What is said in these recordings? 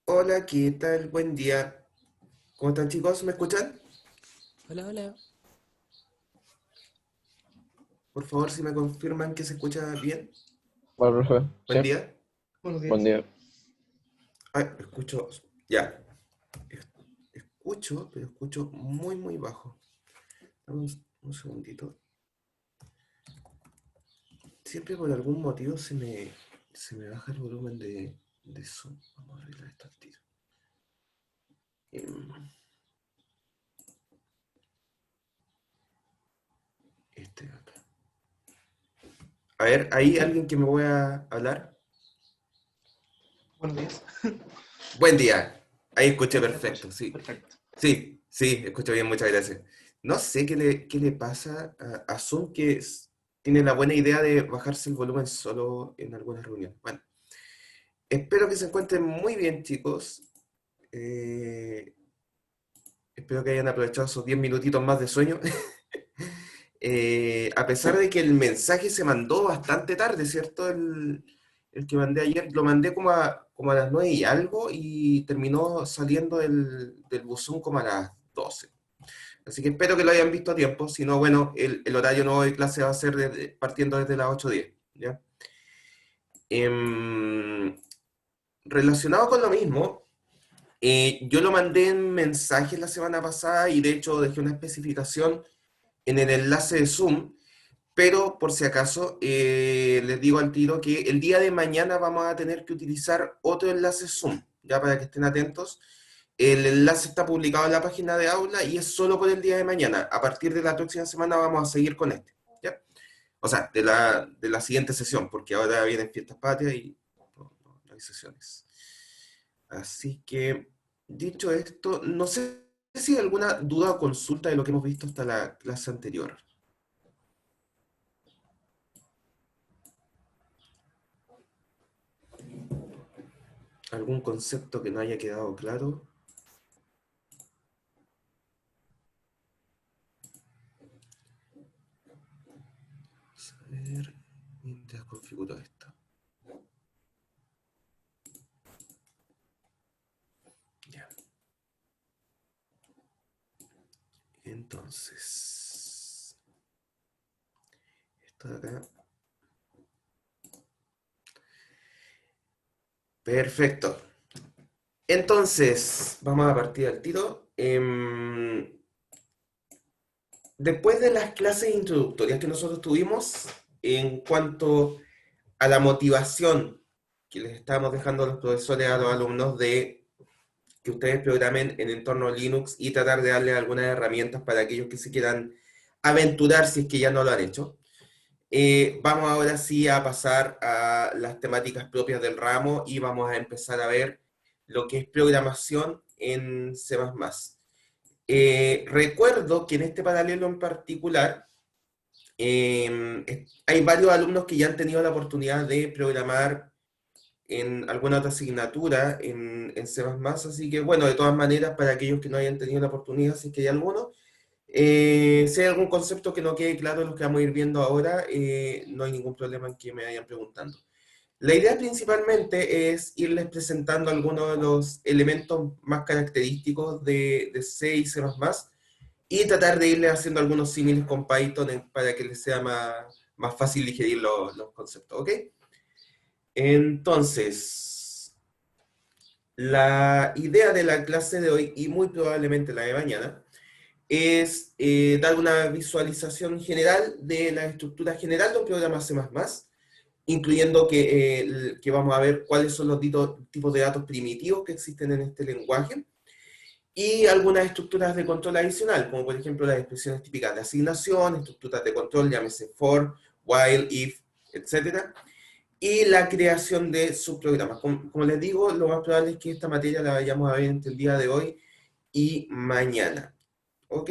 Hola, ¿qué tal? Buen día. ¿Cómo están, chicos? ¿Me escuchan? Hola, hola. Por favor, si me confirman que se escucha bien. Bueno, profe, Buen sí, día. Buenos buen días. día. Ay, escucho. Ya. Es- Escucho, pero escucho muy, muy bajo. Dame un segundito. Siempre por algún motivo se me baja el volumen de Zoom. Vamos a arreglar esto al tiro. Em, Este de acá. A ver, ¿hay alguien que me voy a hablar? Buenos días. Buen día. Ahí escuché Ahí se escucha. perfecto, sí. Perfecto. Sí, sí, escucho bien, muchas gracias. No sé qué le pasa a Zoom tiene la buena idea de bajarse el volumen solo en algunas reuniones. Bueno, espero que se encuentren muy bien, chicos. Eh, Espero que hayan aprovechado esos 10 minutitos más de sueño. A pesar de que el mensaje se mandó bastante tarde, ¿cierto? El que mandé ayer, lo mandé como a las 9 y algo y terminó saliendo del buzón como a las 12. Así que espero que lo hayan visto a tiempo. Si no, bueno, el horario nuevo de clase va a ser partiendo desde las 8:10. ¿Ya? Em, Relacionado con lo mismo, yo lo mandé en mensajes la semana pasada y de hecho dejé una especificación en el enlace de Zoom, pero por si acaso les digo al tiro que el día de mañana vamos a tener que utilizar otro enlace Zoom, ya para que estén atentos. El enlace está publicado en la página de aula y es solo por el día de mañana. A partir de la próxima semana vamos a seguir con este, ¿ya? O sea, de la siguiente sesión, porque ahora vienen fiestas patrias y no hay sesiones. Así que, dicho esto, no sé si hay alguna duda o consulta de lo que hemos visto hasta la clase anterior. ¿Algún concepto que no haya quedado claro? Vamos a ver, mientras configuro esto. Ya. Entonces, esto de acá. Perfecto. Entonces, vamos a partir al tiro. Después de las clases introductorias que nosotros tuvimos, en cuanto a la motivación que les estábamos dejando a los profesores, a los alumnos, de que ustedes programen en entorno Linux y tratar de darles algunas herramientas para aquellos que se quieran aventurar si es que ya no lo han hecho. Vamos ahora sí a pasar a las temáticas propias del ramo y vamos a empezar a ver lo que es programación en C++. Recuerdo que en este paralelo en particular hay varios alumnos que ya han tenido la oportunidad de programar en alguna otra asignatura en C++, así que bueno, de todas maneras, para aquellos que no hayan tenido la oportunidad, si es que hay alguno, si hay algún concepto que no quede claro de los que vamos a ir viendo ahora, no hay ningún problema en que me vayan preguntando. La idea principalmente es irles presentando algunos de los elementos más característicos de C y C++, y tratar de irles haciendo algunos símiles con Python para que les sea más fácil digerir los conceptos, ¿ok? Entonces, la idea de la clase de hoy, y muy probablemente la de mañana, es dar una visualización general de la estructura general de un programa C++, incluyendo que vamos a ver cuáles son los tipos de datos primitivos que existen en este lenguaje, y algunas estructuras de control adicional, como por ejemplo las expresiones típicas de asignación, estructuras de control, llámese for, while, if, etcétera, y la creación de subprogramas. Como les digo, lo más probable es que esta materia la vayamos a ver entre el día de hoy y mañana. ¿Ok?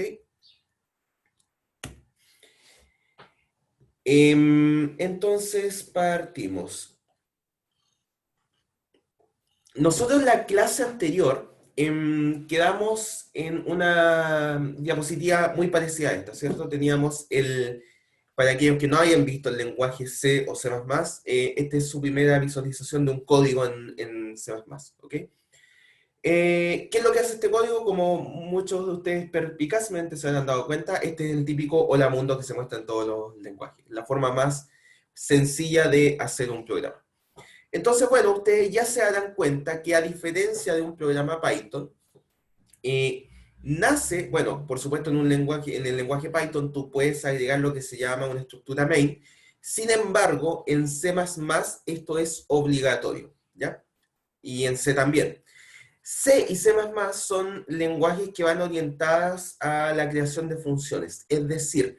Entonces partimos. Nosotros en la clase anterior quedamos en una diapositiva muy parecida a esta, ¿cierto? Teníamos el para aquellos que no hayan visto el lenguaje C o C++, esta es su primera visualización de un código en C++, ¿ok? ¿Qué es lo que hace este código? Como muchos de ustedes perspicazmente se han dado cuenta, este es el típico hola mundo que se muestra en todos los lenguajes, la forma más sencilla de hacer un programa. Entonces, bueno, ustedes ya se darán cuenta que a diferencia de un programa Python, nace, bueno, por supuesto en el lenguaje Python tú puedes agregar lo que se llama una estructura main, sin embargo, en C++ esto es obligatorio, ¿ya? Y en C también. C y C++ son lenguajes que van orientadas a la creación de funciones, es decir,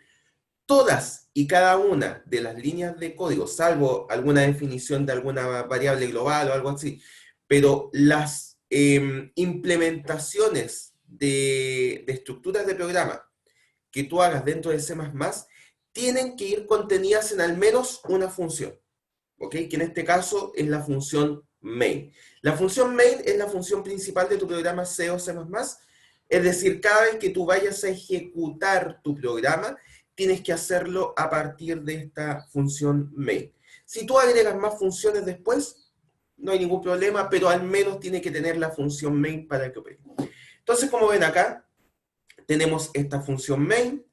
todas y cada una de las líneas de código, salvo alguna definición de alguna variable global o algo así, pero las implementaciones de estructuras de programa que tú hagas dentro de C++ tienen que ir contenidas en al menos una función, ¿ok? Que en este caso es la función main. La función main es la función principal de tu programa C o C++, es decir, cada vez que tú vayas a ejecutar tu programa, tienes que hacerlo a partir de esta función main. Si tú agregas más funciones después, no hay ningún problema, pero al menos tiene que tener la función main para que opere. Entonces, como ven acá, tenemos esta función main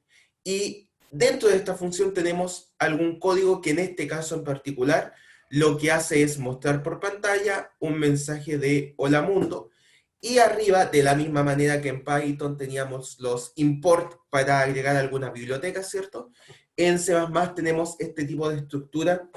y dentro de esta función tenemos algún código que en este caso en particular lo que hace es mostrar por pantalla un mensaje de hola mundo y arriba, de la misma manera que en Python teníamos los import para agregar algunas bibliotecas, ¿cierto? En C++ tenemos este tipo de estructura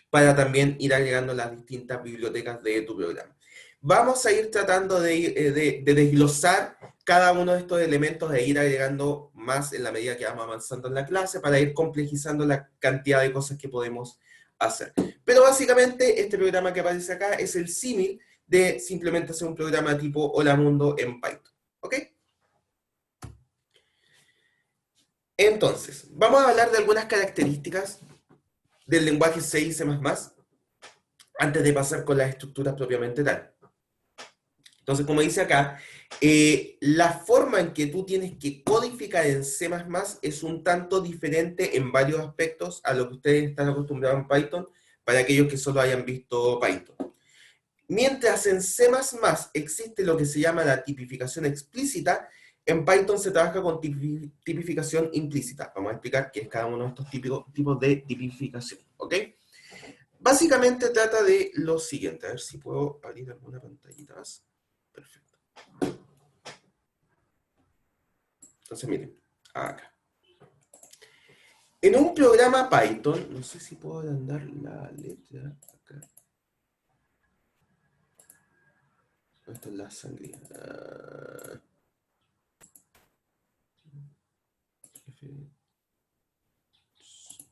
para también ir agregando las distintas bibliotecas de tu programa. Vamos a ir tratando de desglosar cada uno de estos elementos e ir agregando más en la medida que vamos avanzando en la clase para ir complejizando la cantidad de cosas que podemos hacer. Pero básicamente este programa que aparece acá es el símil de simplemente hacer un programa tipo Hola Mundo en Python. ¿Ok? Entonces, vamos a hablar de algunas características del lenguaje C y C++ antes de pasar con las estructuras propiamente tal. Entonces, como dice acá, la forma en que tú tienes que codificar en C++ es un tanto diferente en varios aspectos a lo que ustedes están acostumbrados en Python, para aquellos que solo hayan visto Python. Mientras en C++ existe lo que se llama la tipificación explícita, en Python se trabaja con tipificación implícita. Vamos a explicar qué es cada uno de estos tipos de tipificación, ¿ok? Básicamente trata de lo siguiente. A ver si puedo abrir alguna pantallita más. Perfecto. Entonces, miren, acá. En un programa Python, no sé si puedo agrandar la letra acá. Esta es la sangría.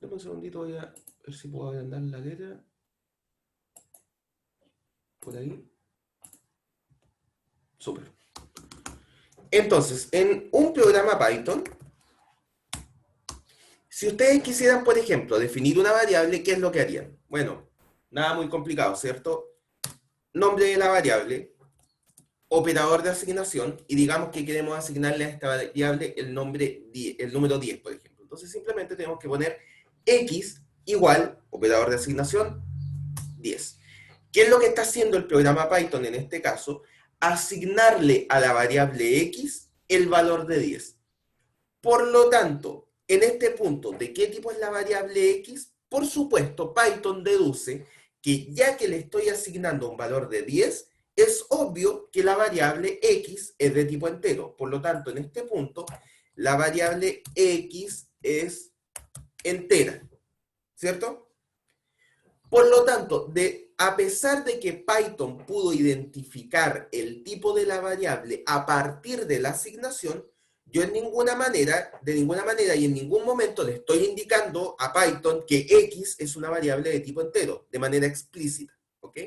Dame un segundito, voy a ver si puedo agrandar la letra. Por ahí. Súper. Entonces, en un programa Python, si ustedes quisieran, por ejemplo, definir una variable, ¿qué es lo que harían? Bueno, nada muy complicado, ¿cierto? Nombre de la variable, operador de asignación, y digamos que queremos asignarle a esta variable el número 10, por ejemplo. Entonces simplemente tenemos que poner x igual, operador de asignación, 10. ¿Qué es lo que está haciendo el programa Python en este caso? Asignarle a la variable x el valor de 10. Por lo tanto, en este punto, ¿de qué tipo es la variable x? Por supuesto, Python deduce que ya que le estoy asignando un valor de 10, es obvio que la variable x es de tipo entero. Por lo tanto, en este punto, la variable x es entera, ¿cierto? Por lo tanto, a pesar de que Python pudo identificar el tipo de la variable a partir de la asignación, yo de ninguna manera y en ningún momento le estoy indicando a Python que x es una variable de tipo entero, de manera explícita, ¿ok?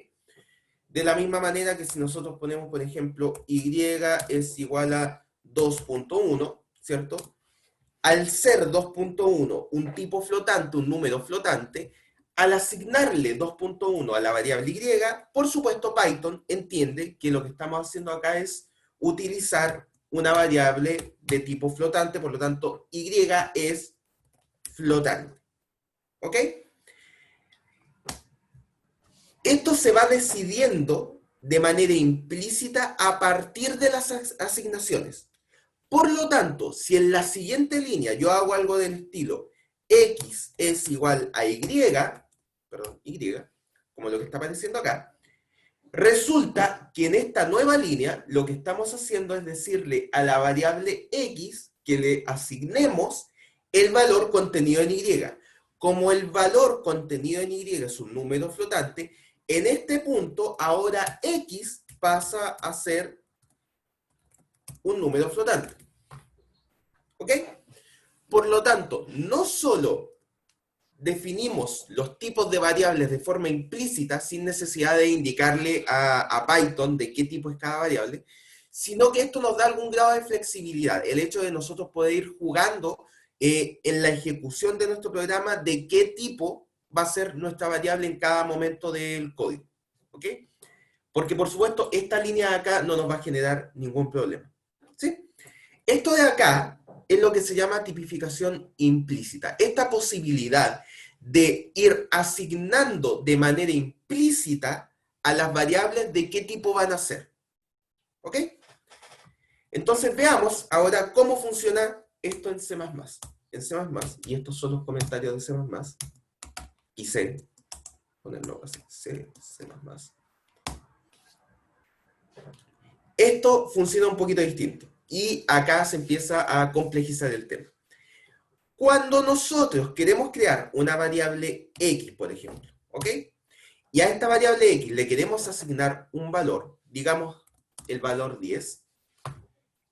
De la misma manera que si nosotros ponemos, por ejemplo, y es igual a 2.1, ¿cierto? Al ser 2.1 un tipo flotante, un número flotante, al asignarle 2.1 a la variable y, por supuesto Python entiende que lo que estamos haciendo acá es utilizar una variable de tipo flotante, por lo tanto y es flotante. ¿Ok? Esto se va decidiendo de manera implícita a partir de las asignaciones. Por lo tanto, si en la siguiente línea yo hago algo del estilo x es igual a y, perdón, y, como lo que está apareciendo acá, resulta que en esta nueva línea lo que estamos haciendo es decirle a la variable x que le asignemos el valor contenido en y. Como el valor contenido en y es un número flotante, en este punto ahora x pasa a ser un número flotante. ¿Ok? Por lo tanto, no solo definimos los tipos de variables de forma implícita, sin necesidad de indicarle a Python de qué tipo es cada variable, sino que esto nos da algún grado de flexibilidad. El hecho de nosotros poder ir jugando en la ejecución de nuestro programa de qué tipo va a ser nuestra variable en cada momento del código. ¿Ok? Porque, por supuesto, esta línea de acá no nos va a generar ningún problema. ¿Sí? Esto de acá es lo que se llama tipificación implícita. Esta posibilidad de ir asignando de manera implícita a las variables de qué tipo van a ser. ¿Ok? Entonces veamos ahora cómo funciona esto en C++. En C++, y estos son los comentarios de C++, y C, ponerlo así, C++. Esto funciona un poquito distinto. Y acá se empieza a complejizar el tema. Cuando nosotros queremos crear una variable x, por ejemplo, ¿ok? Y a esta variable x le queremos asignar un valor, digamos el valor 10,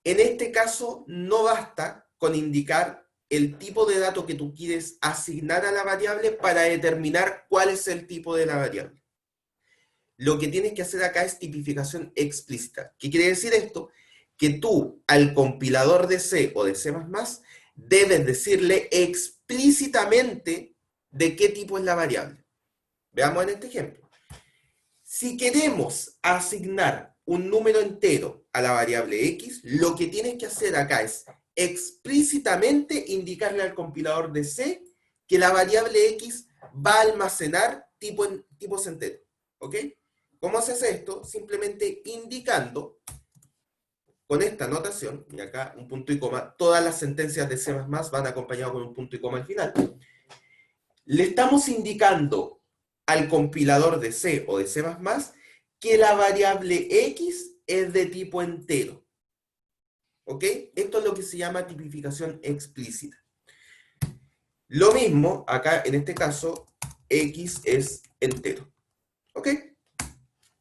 en este caso no basta con indicar el tipo de dato que tú quieres asignar a la variable para determinar cuál es el tipo de la variable. Lo que tienes que hacer acá es tipificación explícita. ¿Qué quiere decir esto? Que tú al compilador de C o de C++ debes decirle explícitamente de qué tipo es la variable. Veamos en este ejemplo. Si queremos asignar un número entero a la variable x, lo que tienes que hacer acá es explícitamente indicarle al compilador de C que la variable x va a almacenar tipos enteros. ¿Ok? ¿Cómo se hace esto? Simplemente indicando con esta notación, y acá un punto y coma, todas las sentencias de C++ van acompañadas con un punto y coma al final. Le estamos indicando al compilador de C o de C++ que la variable x es de tipo entero. ¿Ok? Esto es lo que se llama tipificación explícita. Lo mismo, acá en este caso, x es entero. ¿Ok?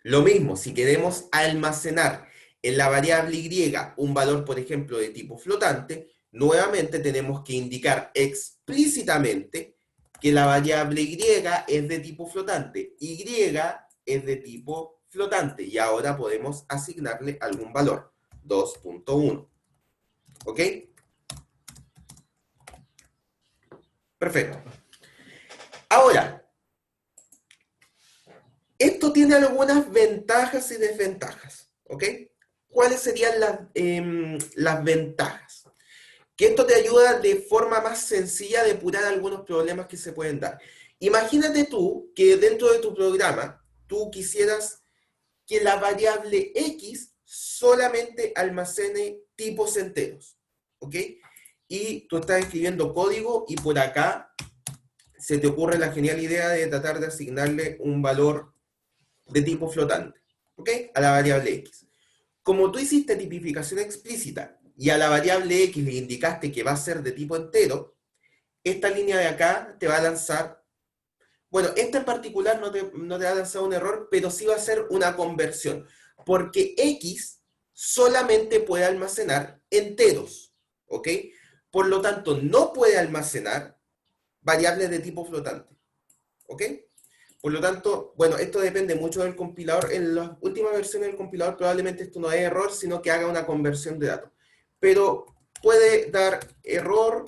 Lo mismo, si queremos almacenar en la variable y un valor, por ejemplo, de tipo flotante, nuevamente tenemos que indicar explícitamente que la variable y es de tipo flotante. Y es de tipo flotante. Y ahora podemos asignarle algún valor. 2.1. ¿Ok? Perfecto. Ahora, esto tiene algunas ventajas y desventajas. ¿Ok? ¿Cuáles serían las ventajas? Que esto te ayuda de forma más sencilla a depurar algunos problemas que se pueden dar. Imagínate tú que dentro de tu programa tú quisieras que la variable x solamente almacene tipos enteros, ¿ok? Y tú estás escribiendo código y por acá se te ocurre la genial idea de tratar de asignarle un valor de tipo flotante, ¿ok? A la variable x. Como tú hiciste tipificación explícita y a la variable x le indicaste que va a ser de tipo entero, esta línea de acá te va a lanzar, bueno, esta en particular no te va a lanzar un error, pero sí va a ser una conversión, porque x solamente puede almacenar enteros, ¿ok? Por lo tanto, no puede almacenar variables de tipo flotante, ¿ok? Por lo tanto, bueno, esto depende mucho del compilador. En las últimas versiones del compilador probablemente esto no es error, sino que haga una conversión de datos. Pero puede dar error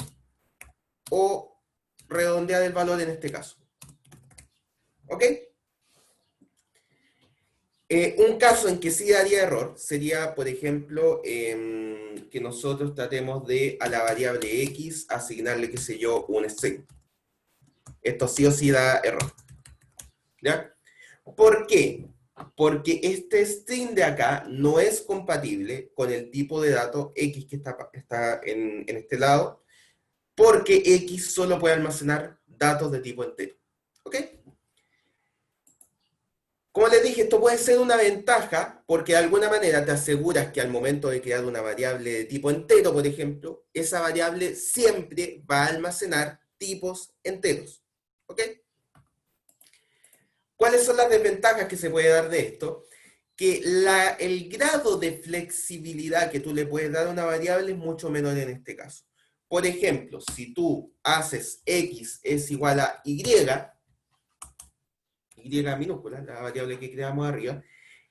o redondear el valor en este caso. ¿Ok? Un caso en que sí daría error sería, por ejemplo, que nosotros tratemos de a la variable x asignarle, qué sé yo, un string. Esto sí o sí da error. ¿Ya? ¿Por qué? Porque este string de acá no es compatible con el tipo de dato x que está en este lado, porque x solo puede almacenar datos de tipo entero. ¿Ok? Como les dije, esto puede ser una ventaja porque de alguna manera te aseguras que al momento de crear una variable de tipo entero, por ejemplo, esa variable siempre va a almacenar tipos enteros. ¿Ok? ¿Cuáles son las desventajas que se puede dar de esto? Que el grado de flexibilidad que tú le puedes dar a una variable es mucho menor en este caso. Por ejemplo, si tú haces x es igual a y, y minúscula, la variable que creamos arriba,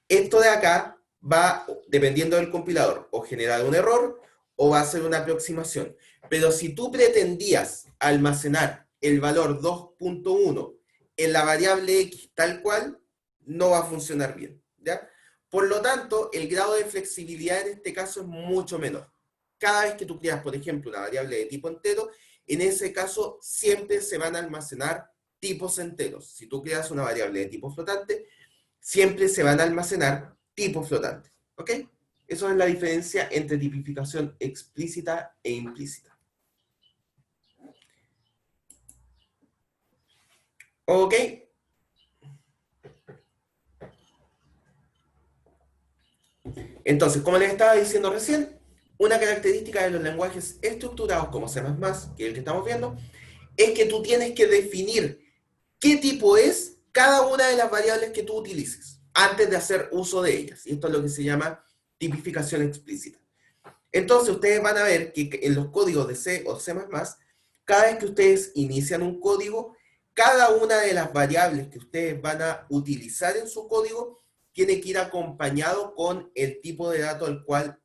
esto de acá va, dependiendo del compilador, o generar un error o va a ser una aproximación. Pero si tú pretendías almacenar el valor 2.1 en la variable x tal cual, no va a funcionar bien, ¿ya? Por lo tanto, el grado de flexibilidad en este caso es mucho menor. Cada vez que tú creas, por ejemplo, una variable de tipo entero, en ese caso siempre se van a almacenar tipos enteros. Si tú creas una variable de tipo flotante, siempre se van a almacenar tipos flotantes. ¿Ok? Eso es la diferencia entre tipificación explícita e implícita. ¿Ok? Entonces, como les estaba diciendo recién, una característica de los lenguajes estructurados como C++, que es el que estamos viendo, es que tú tienes que definir qué tipo es cada una de las variables que tú utilices antes de hacer uso de ellas. Y esto es lo que se llama tipificación explícita. Entonces, ustedes van a ver que en los códigos de C o C++, cada vez que ustedes inician un código, cada una de las variables que ustedes van a utilizar en su código tiene que ir acompañado con el tipo de dato al cual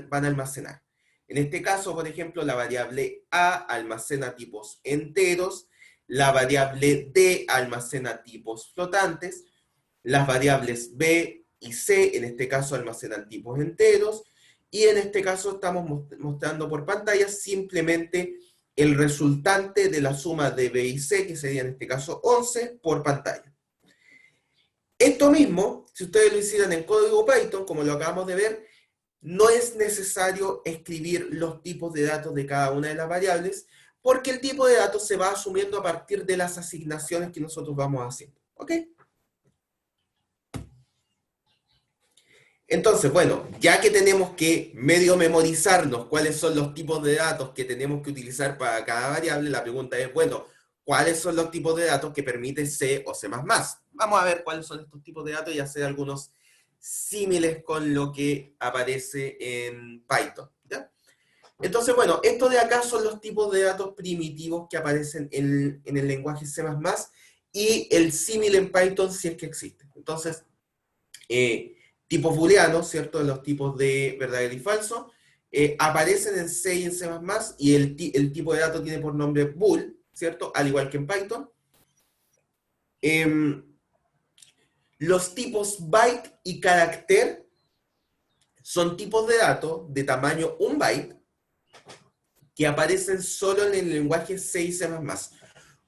van a almacenar. En este caso, por ejemplo, la variable A almacena tipos enteros, la variable D almacena tipos flotantes, las variables B y C, en este caso, almacenan tipos enteros, y en este caso estamos mostrando por pantalla simplemente el resultante de la suma de B y C, que sería en este caso 11, por pantalla. Esto mismo, si ustedes lo hicieran en código Python, como lo acabamos de ver, no es necesario escribir los tipos de datos de cada una de las variables, porque el tipo de datos se va asumiendo a partir de las asignaciones que nosotros vamos haciendo. ¿Ok? Entonces, bueno, ya que tenemos que medio memorizarnos cuáles son los tipos de datos que tenemos que utilizar para cada variable, la pregunta es, bueno, ¿cuáles son los tipos de datos que permite C o C++? Vamos a ver cuáles son estos tipos de datos y hacer algunos símiles con lo que aparece en Python, ¿ya? Entonces, bueno, estos de acá son los tipos de datos primitivos que aparecen en el lenguaje C++ y el símil en Python si es que existe. Entonces, tipos booleanos, ¿cierto? Los tipos de verdadero y falso, aparecen en C y en C++, y el tipo de dato tiene por nombre bool, ¿cierto? Al igual que en Python. Los tipos byte y carácter son tipos de datos de tamaño 1 byte que aparecen solo en el lenguaje C y C++.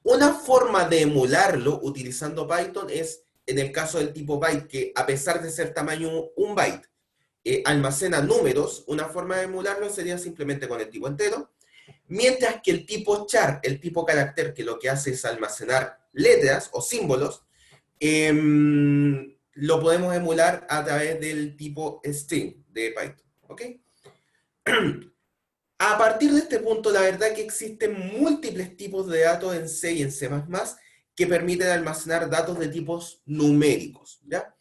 Una forma de emularlo utilizando Python es, en el caso del tipo byte, que a pesar de ser tamaño 1 byte, almacena números, una forma de emularlo sería simplemente con el tipo entero, mientras que el tipo char, el tipo carácter, que lo que hace es almacenar letras o símbolos, lo podemos emular a través del tipo string de Python. ¿Ok? A partir de este punto, la verdad es que existen múltiples tipos de datos en C y en C++ que permiten almacenar datos de tipos numéricos, ¿ya?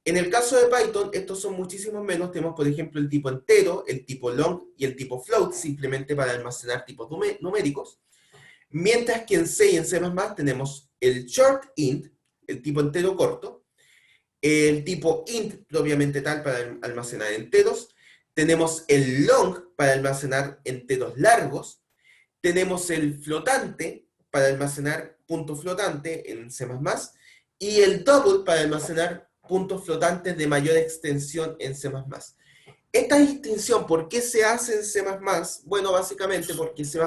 En el caso de Python, estos son muchísimos menos. Tenemos, por ejemplo, el tipo entero, el tipo long y el tipo float, simplemente para almacenar tipos numéricos. Mientras que en C y en C++ tenemos el short int, el tipo entero corto, el tipo int propiamente tal para almacenar enteros, tenemos el long para almacenar enteros largos, tenemos el flotante para almacenar punto flotante en C++, y el double para almacenar puntos flotantes de mayor extensión en C++. Esta distinción, ¿por qué se hace en C++? Bueno, básicamente porque C++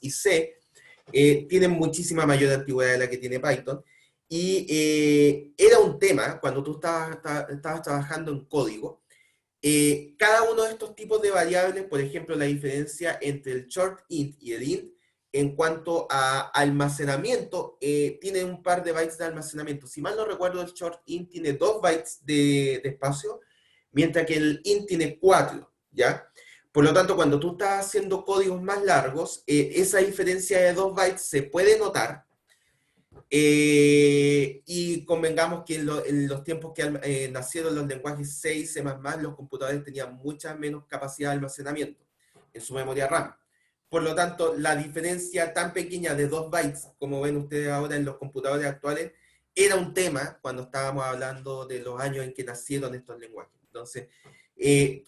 y C tienen muchísima mayor antigüedad de la que tiene Python, y era un tema cuando tú estabas trabajando en código. Cada uno de estos tipos de variables, por ejemplo, la diferencia entre el short int y el int en cuanto a almacenamiento, tiene un par de bytes de almacenamiento. Si mal no recuerdo, el short int tiene 2 bytes de espacio, mientras que el int tiene 4, ¿ya? Por lo tanto, cuando tú estás haciendo códigos más largos, esa diferencia de 2 bytes se puede notar, y convengamos que en los tiempos que nacieron los lenguajes C y C++, los computadores tenían mucha menos capacidad de almacenamiento en su memoria RAM. Por lo tanto, la diferencia tan pequeña de 2 bytes, como ven ustedes ahora en los computadores actuales, era un tema cuando estábamos hablando de los años en que nacieron estos lenguajes. Entonces,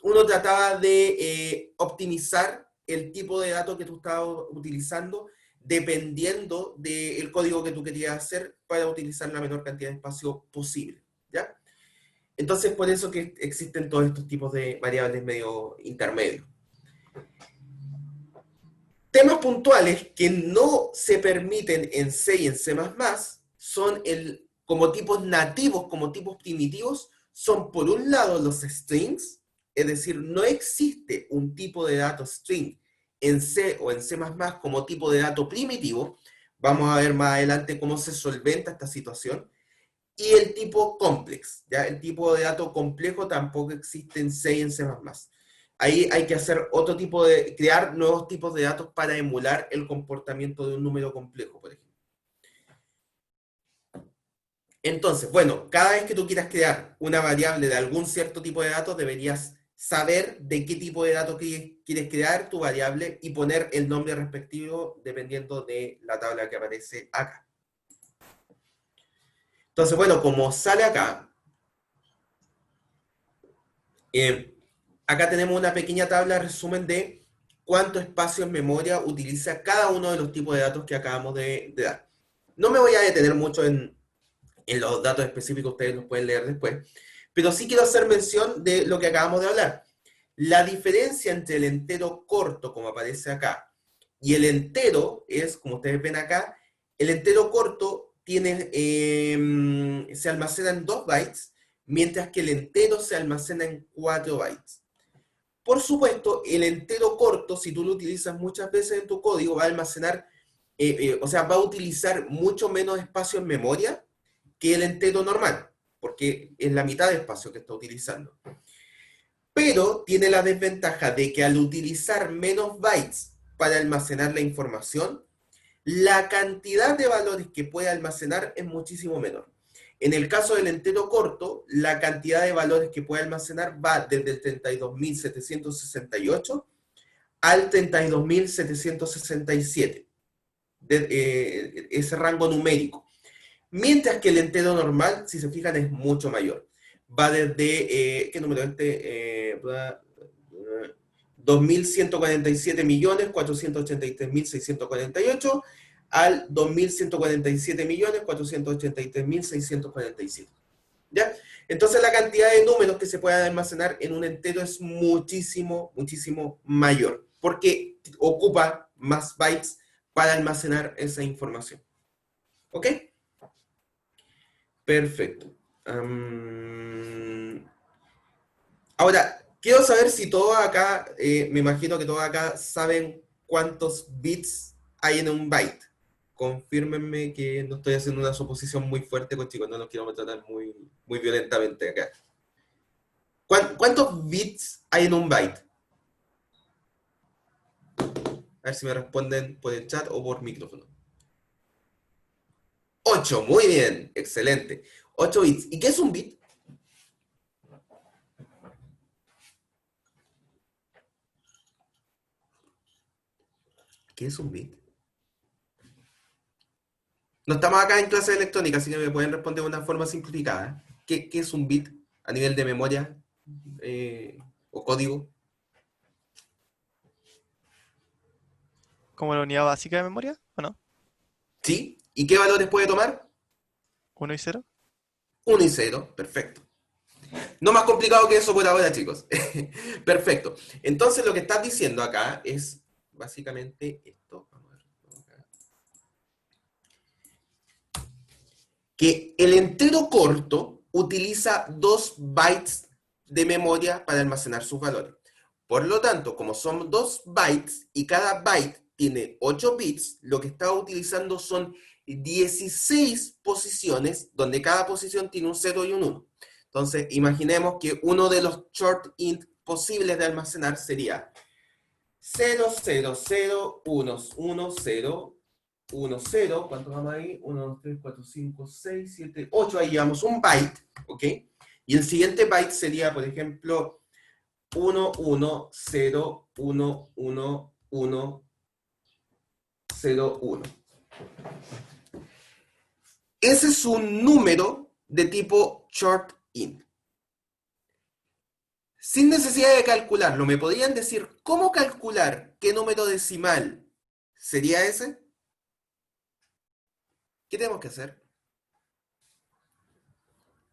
uno trataba de optimizar el tipo de datos que tú estabas utilizando dependiendo del código que tú querías hacer para utilizar la menor cantidad de espacio posible, ¿ya? Entonces, por eso que existen todos estos tipos de variables medio intermedios. Temas puntuales que no se permiten en C y en C++ son como tipos nativos, como tipos primitivos, son por un lado los strings, es decir, no existe un tipo de dato string en C o en C++ como tipo de dato primitivo. Vamos a ver más adelante cómo se solventa esta situación. Y el tipo complex, ¿ya? El tipo de dato complejo tampoco existe en C y en C++. Ahí hay que hacer otro tipo crear nuevos tipos de datos para emular el comportamiento de un número complejo, por ejemplo. Entonces, bueno, cada vez que tú quieras crear una variable de algún cierto tipo de datos, deberías saber de qué tipo de datos quieres crear tu variable y poner el nombre respectivo dependiendo de la tabla que aparece acá. Entonces, bueno, como sale acá, acá tenemos una pequeña tabla de resumen de cuánto espacio en memoria utiliza cada uno de los tipos de datos que acabamos de dar. No me voy a detener mucho en los datos específicos, ustedes los pueden leer después, pero sí quiero hacer mención de lo que acabamos de hablar. La diferencia entre el entero corto, como aparece acá, y el entero es, como ustedes ven acá, el entero corto se almacena en 2 bytes, mientras que el entero se almacena en 4 bytes. Por supuesto, el entero corto, si tú lo utilizas muchas veces en tu código, va a almacenar, o sea, va a utilizar mucho menos espacio en memoria que el entero normal, porque es la mitad de espacio que está utilizando. Pero tiene la desventaja de que al utilizar menos bytes para almacenar la información, la cantidad de valores que puede almacenar es muchísimo menor. En el caso del entero corto, la cantidad de valores que puede almacenar va desde el 32.768 al 32.767, ese rango numérico. Mientras que el entero normal, si se fijan, es mucho mayor. Va desde, ¿qué número es este? 2.147.483.648 al 2.147.483.647. ¿Ya? Entonces la cantidad de números que se pueden almacenar en un entero es muchísimo, muchísimo mayor, porque ocupa más bytes para almacenar esa información. ¿Ok? Perfecto. Ahora, quiero saber si todos acá, me imagino que todos acá saben cuántos bits hay en un byte. Confírmenme que no estoy haciendo una suposición muy fuerte con chicos, no los quiero tratar muy, muy violentamente acá. ¿Cuántos bits hay en un byte? A ver si me responden por el chat o por micrófono. 8, muy bien, excelente. 8 bits. ¿Y qué es un bit? ¿Qué es un bit? No estamos acá en clase de electrónica, así que me pueden responder de una forma simplificada. ¿Qué es un bit a nivel de memoria o código? ¿Como la unidad básica de memoria? ¿O no? ¿Sí? ¿Y qué valores puede tomar? 1 y 0. 1 y 0, perfecto. No más complicado que eso por ahora, chicos. Perfecto. Entonces lo que estás diciendo acá es básicamente esto. Vamos a ver, que el entero corto utiliza 2 bytes de memoria para almacenar sus valores. Por lo tanto, como son 2 bytes y cada byte tiene 8 bits, lo que está utilizando son 16 posiciones, donde cada posición tiene un 0 y un 1. Entonces, imaginemos que uno de los short int posibles de almacenar sería 0, 0, 0, 1, 1, 0, 1, 0. ¿Cuántos vamos ahí? 1, 2, 3, 4, 5, 6, 7, 8. Ahí llevamos un byte, ¿ok? Y el siguiente byte sería, por ejemplo, 1, 1, 0, 1, 1, 1, 0, 1. Ese es un número de tipo short int. Sin necesidad de calcularlo, ¿me podrían decir cómo calcular qué número decimal sería ese? ¿Qué tenemos que hacer?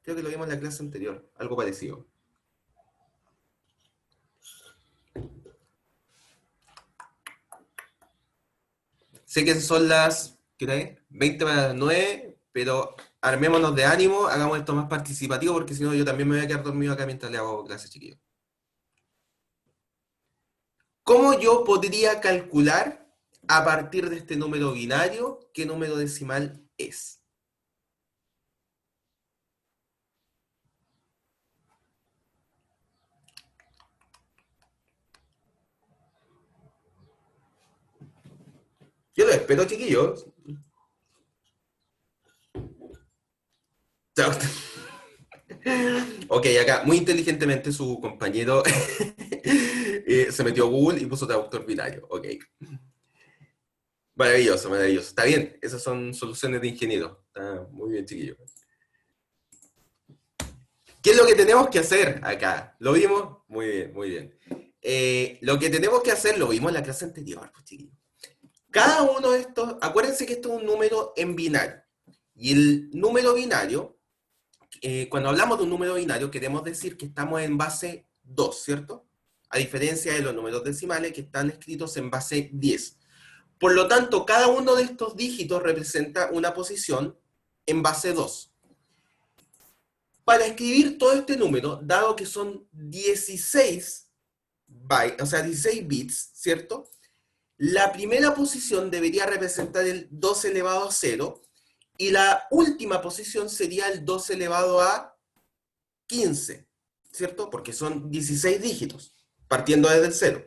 Creo que lo vimos en la clase anterior, algo parecido. Sé que son las, ¿qué hora es? 20 para las 9, pero armémonos de ánimo, hagamos esto más participativo, porque si no yo también me voy a quedar dormido acá mientras le hago clase, chiquillos. ¿Cómo yo podría calcular a partir de este número binario qué número decimal es? Yo lo espero, chiquillos. Ok, acá, muy inteligentemente su compañero se metió a Google y puso traductor binario. Ok. Maravilloso, maravilloso. Está bien, esas son soluciones de ingeniero. Está muy bien, chiquillos. ¿Qué es lo que tenemos que hacer acá? ¿Lo vimos? Muy bien, muy bien. Lo que tenemos que hacer, lo vimos en la clase anterior, pues, chiquillos. Cada uno de estos, acuérdense que esto es un número en binario. Y el número binario, cuando hablamos de un número binario, queremos decir que estamos en base 2, ¿cierto? A diferencia de los números decimales que están escritos en base 10. Por lo tanto, cada uno de estos dígitos representa una posición en base 2. Para escribir todo este número, dado que son 16 bytes, o sea, 16 bits, ¿cierto? La primera posición debería representar el 2 elevado a 0 y la última posición sería el 2 elevado a 15, ¿cierto? Porque son 16 dígitos, partiendo desde el 0.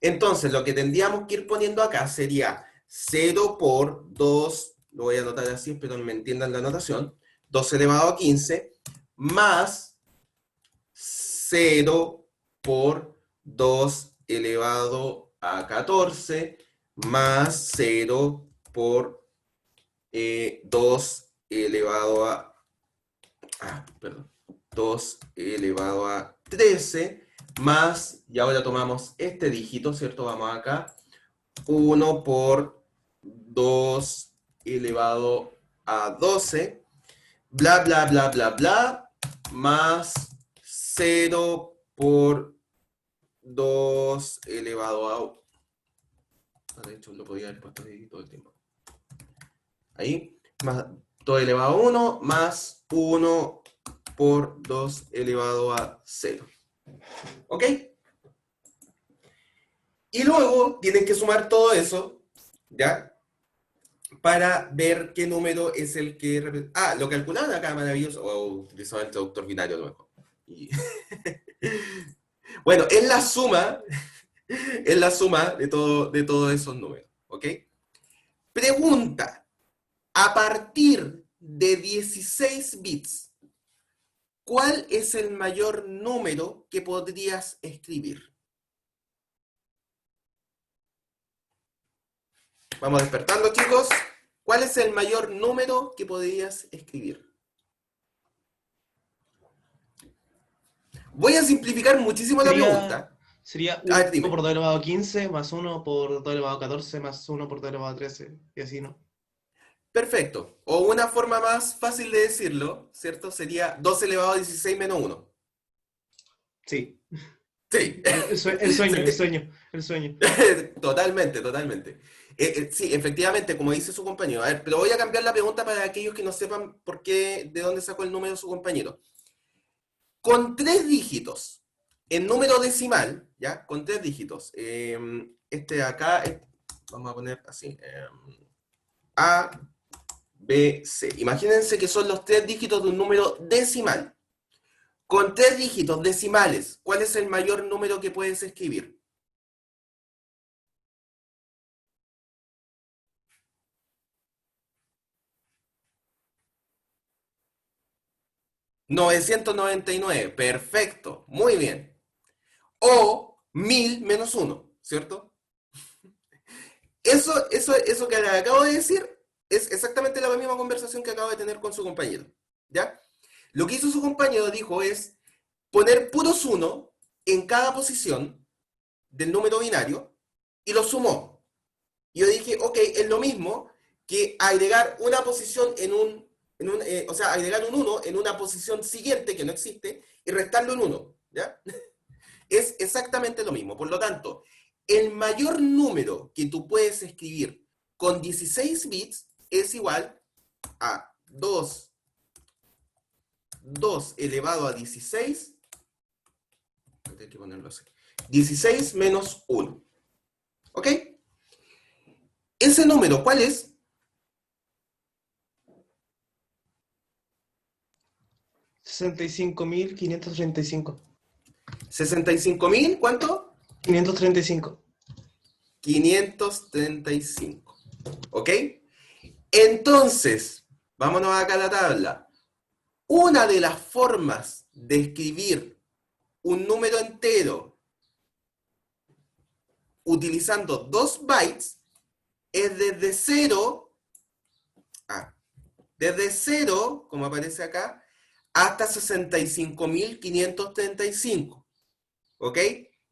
Entonces, lo que tendríamos que ir poniendo acá sería 0 por 2, lo voy a anotar así, espero que me entiendan la anotación, 2 elevado a 15, más 0 por 2 elevado a 14, más 0 por 2 elevado a, perdón, 2 elevado a 13, más, y ahora tomamos este dígito, ¿cierto? Vamos acá, 1 por 2 elevado a 12, bla, bla, bla, bla, bla, más 0 por 2 elevado a... De hecho, lo podía haber puesto ahí todo el tiempo. Ahí, más 2 elevado a 1, más 1 por 2 elevado a 0. ¿Ok? Y luego tienen que sumar todo eso, ¿ya? Para ver qué número es el que... lo calculaban acá, maravilloso. O utilizaban el traductor binario a lo mejor. Y... bueno, es la suma de todos esos números, ¿ok? Pregunta, a partir de 16 bits, ¿cuál es el mayor número que podrías escribir? Vamos despertando, chicos. ¿Cuál es el mayor número que podrías escribir? Voy a simplificar muchísimo la Sería, pregunta. sería A 1 ver, por dime. 2 elevado a 15, más 1 por 2 elevado a 14, más 1 por 2 elevado a 13, y así, ¿no? Perfecto. O una forma más fácil de decirlo, ¿cierto? Sería 2 elevado a 16 menos 1. Sí. Sí. El sueño, el sueño, el sueño. Totalmente, totalmente. Sí, efectivamente, como dice su compañero. A ver, pero voy a cambiar la pregunta para aquellos que no sepan por qué, de dónde sacó el número su compañero. Con 3 dígitos, en número decimal, ¿ya? Con 3 dígitos. Este de acá, vamos a poner así. A, B, C. Imagínense que son los 3 dígitos de un número decimal. Con 3 dígitos decimales, ¿cuál es el mayor número que puedes escribir? $999. Perfecto. Muy bien. O 1000 menos 1, ¿cierto? Eso que le acabo de decir es exactamente la misma conversación que acabo de tener con su compañero. ¿Ya? Lo que hizo su compañero dijo es poner puros 1 en cada posición del número binario y lo sumó. Y yo dije, ok, es lo mismo que agregar una posición o sea, agregar un 1 en una posición siguiente que no existe y restarle un 1, ¿ya? Es exactamente lo mismo. Por lo tanto, el mayor número que tú puedes escribir con 16 bits es igual a 2 elevado a 16. Hay que ponerlo así. 16 menos 1. ¿Ok? Ese número, ¿cuál es? 65.535. 65.000, ¿cuánto? 535. 535. ¿Ok? Entonces, vámonos acá a la tabla. Una de las formas de escribir un número entero utilizando 2 bytes es desde 0, como aparece acá, hasta 65.535. ¿Ok?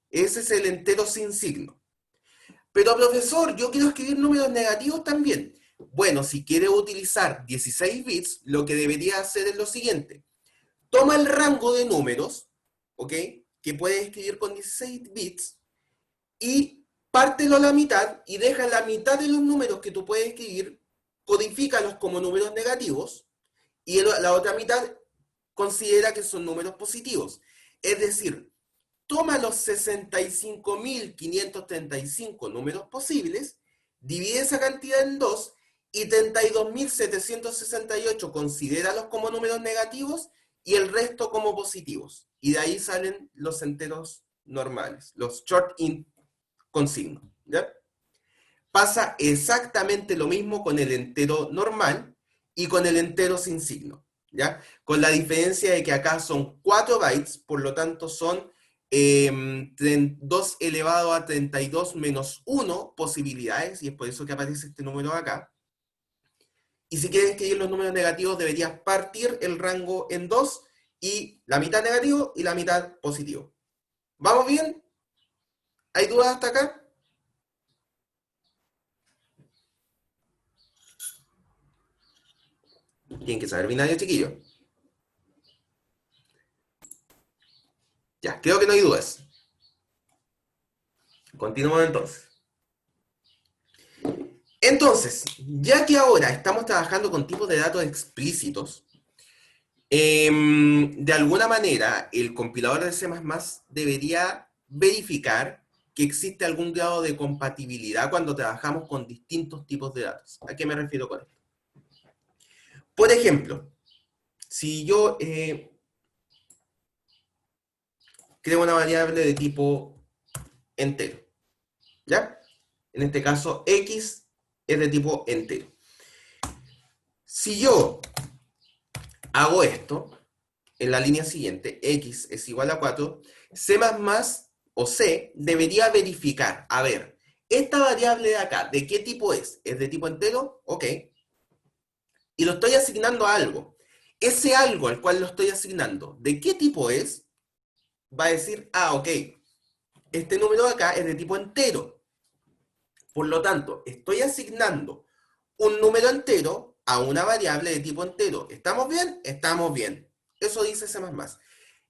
Ese es el entero sin signo. Pero profesor, yo quiero escribir números negativos también. Bueno, si quieres utilizar 16 bits, lo que debería hacer es lo siguiente. Toma el rango de números, ¿ok? Que puedes escribir con 16 bits y pártelo a la mitad y deja la mitad de los números que tú puedes escribir, codifícalos como números negativos y la otra mitad considera que son números positivos. Es decir, toma los 65.535 números posibles, divide esa cantidad en 2 y 32.768 considéralos como números negativos y el resto como positivos. Y de ahí salen los enteros normales, los short int con signo. ¿Ya? Pasa exactamente lo mismo con el entero normal y con el entero sin signo. ¿Ya? Con la diferencia de que acá son 4 bytes, por lo tanto son 2 elevado a 32 menos 1 posibilidades, y es por eso que aparece este número acá. Y si quieres escribir los números negativos, deberías partir el rango en 2 y la mitad negativo y la mitad positivo. ¿Vamos bien? ¿Hay dudas hasta acá? Tienen que saber binario, chiquillo. Ya, creo que no hay dudas. Continuamos entonces. Entonces, ya que ahora estamos trabajando con tipos de datos explícitos, de alguna manera el compilador de C++ debería verificar que existe algún grado de compatibilidad cuando trabajamos con distintos tipos de datos. ¿A qué me refiero con esto? Por ejemplo, si yo creo una variable de tipo entero, ¿ya? En este caso, x es de tipo entero. Si yo hago esto, en la línea siguiente, x es igual a 4, C++ o C debería verificar, a ver, esta variable de acá, ¿de qué tipo es? ¿Es de tipo entero? Ok. Y lo estoy asignando a algo. Ese algo al cual lo estoy asignando, ¿de qué tipo es? Va a decir, ok, este número de acá es de tipo entero. Por lo tanto, estoy asignando un número entero a una variable de tipo entero. ¿Estamos bien? Estamos bien. Eso dice C++.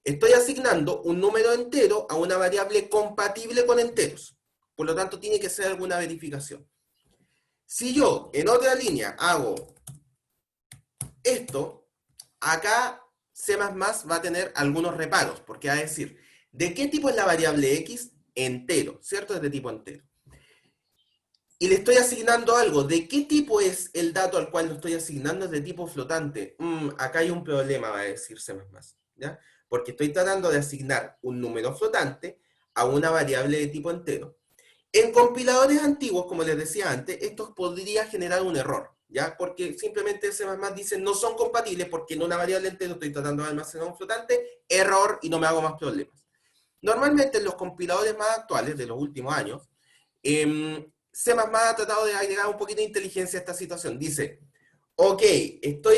Estoy asignando un número entero a una variable compatible con enteros. Por lo tanto, tiene que ser alguna verificación. Si yo en otra línea hago esto, acá C++ va a tener algunos reparos, porque va a decir, ¿de qué tipo es la variable X? Entero, ¿cierto? Es de tipo entero. Y le estoy asignando algo. ¿De qué tipo es el dato al cual lo estoy asignando? Es de tipo flotante. Acá hay un problema, va a decir C++, ¿ya? Porque estoy tratando de asignar un número flotante a una variable de tipo entero. En compiladores antiguos, como les decía antes, esto podría generar un error, ¿ya? Porque simplemente C++ dice no son compatibles porque en una variable entera estoy tratando de almacenar un flotante, error y no me hago más problemas. Normalmente en los compiladores más actuales de los últimos años, C++ ha tratado de agregar un poquito de inteligencia a esta situación. Dice, ok, estoy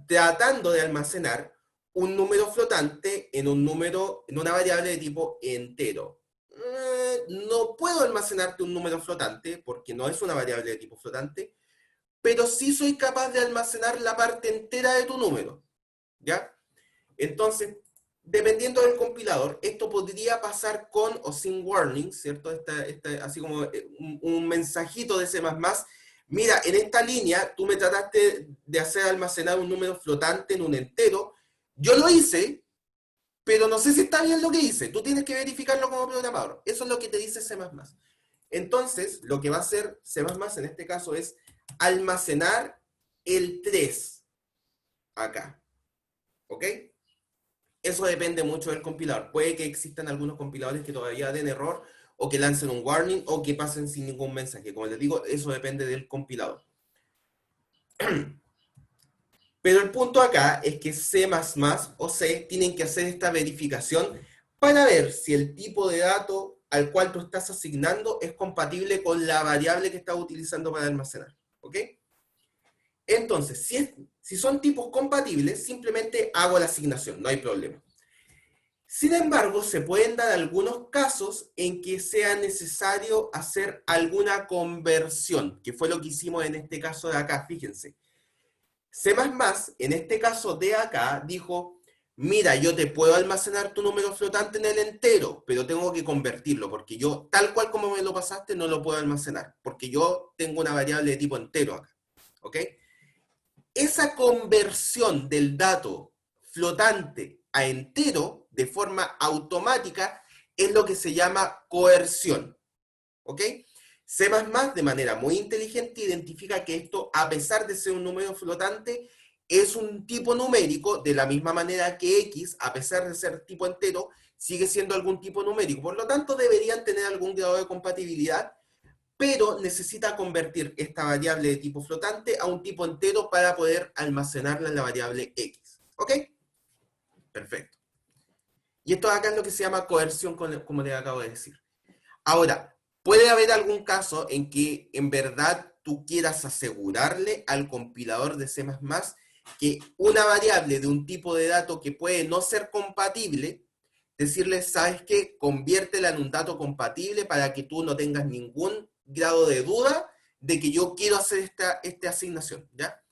tratando de almacenar un número flotante en una variable de tipo entero. No puedo almacenarte un número flotante porque no es una variable de tipo flotante, pero sí soy capaz de almacenar la parte entera de tu número, ¿ya? Entonces, dependiendo del compilador, esto podría pasar con o sin warning, ¿cierto? Así como un mensajito de C++. Mira, en esta línea tú me trataste de hacer almacenar un número flotante en un entero. Yo lo hice, pero no sé si está bien lo que hice. Tú tienes que verificarlo como programador. Eso es lo que te dice C++. Entonces, lo que va a hacer C++ en este caso es almacenar el 3 acá. ¿Ok? Eso depende mucho del compilador. Puede que existan algunos compiladores que todavía den error, o que lancen un warning, o que pasen sin ningún mensaje. Como les digo, eso depende del compilador. Pero el punto acá es que C++ o C tienen que hacer esta verificación para ver si el tipo de dato al cual tú estás asignando es compatible con la variable que estás utilizando para almacenar. ¿Ok? Entonces, si son tipos compatibles, simplemente hago la asignación, no hay problema. Sin embargo, se pueden dar algunos casos en que sea necesario hacer alguna conversión, que fue lo que hicimos en este caso de acá, fíjense. C++, en este caso de acá, dijo, mira, yo te puedo almacenar tu número flotante en el entero, pero tengo que convertirlo, porque yo, tal cual como me lo pasaste, no lo puedo almacenar, porque yo tengo una variable de tipo entero acá. ¿Ok? Esa conversión del dato flotante a entero de forma automática es lo que se llama coerción. ¿Ok? C++ de manera muy inteligente identifica que esto, a pesar de ser un número flotante, es un tipo numérico, de la misma manera que X, a pesar de ser tipo entero, sigue siendo algún tipo numérico. Por lo tanto, deberían tener algún grado de compatibilidad, pero necesita convertir esta variable de tipo flotante a un tipo entero para poder almacenarla en la variable X. ¿Ok? Perfecto. Y esto acá es lo que se llama coerción, como les acabo de decir. Ahora, puede haber algún caso en que en verdad tú quieras asegurarle al compilador de C++ que una variable de un tipo de dato que puede no ser compatible, decirle, ¿sabes qué? Conviértela en un dato compatible para que tú no tengas ningún grado de duda de que yo quiero hacer esta asignación, ¿ya?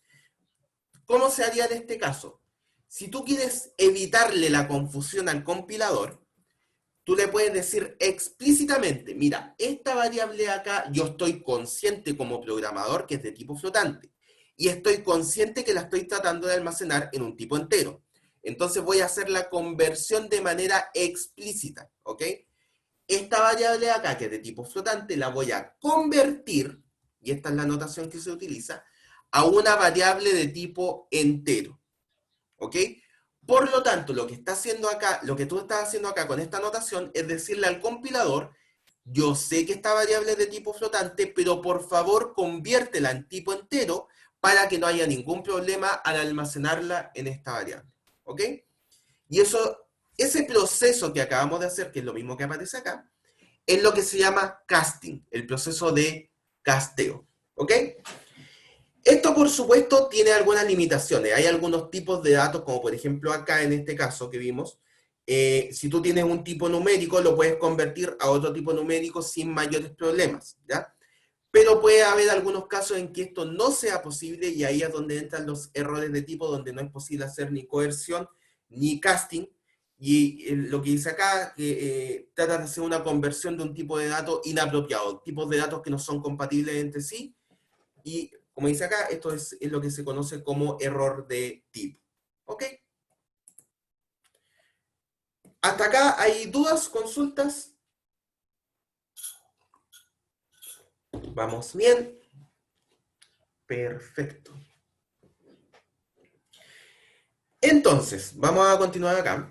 ¿Cómo se haría en este caso? Si tú quieres evitarle la confusión al compilador, tú le puedes decir explícitamente, mira, esta variable acá yo estoy consciente como programador que es de tipo flotante y estoy consciente que la estoy tratando de almacenar en un tipo entero. Entonces voy a hacer la conversión de manera explícita, ¿ok? Esta variable acá, que es de tipo flotante, la voy a convertir, y esta es la notación que se utiliza, a una variable de tipo entero, ¿ok? Por lo tanto, lo que está haciendo acá, lo que tú estás haciendo acá con esta notación es decirle al compilador, yo sé que esta variable es de tipo flotante, pero por favor conviértela en tipo entero para que no haya ningún problema al almacenarla en esta variable, ¿ok? Y ese proceso que acabamos de hacer, que es lo mismo que aparece acá, es lo que se llama casting, el proceso de casteo, ¿ok? Esto, por supuesto, tiene algunas limitaciones. Hay algunos tipos de datos, como por ejemplo acá en este caso que vimos, si tú tienes un tipo numérico, lo puedes convertir a otro tipo numérico sin mayores problemas, ¿ya? Pero puede haber algunos casos en que esto no sea posible y ahí es donde entran los errores de tipo, donde no es posible hacer ni coerción ni casting, Y lo que dice acá, que trata de hacer una conversión de un tipo de dato inapropiado, tipos de datos que no son compatibles entre sí, y como dice acá, esto es lo que se conoce como error de tipo. ¿Ok? ¿Hasta acá hay dudas, consultas? ¿Vamos bien? Perfecto. Entonces, vamos a continuar acá.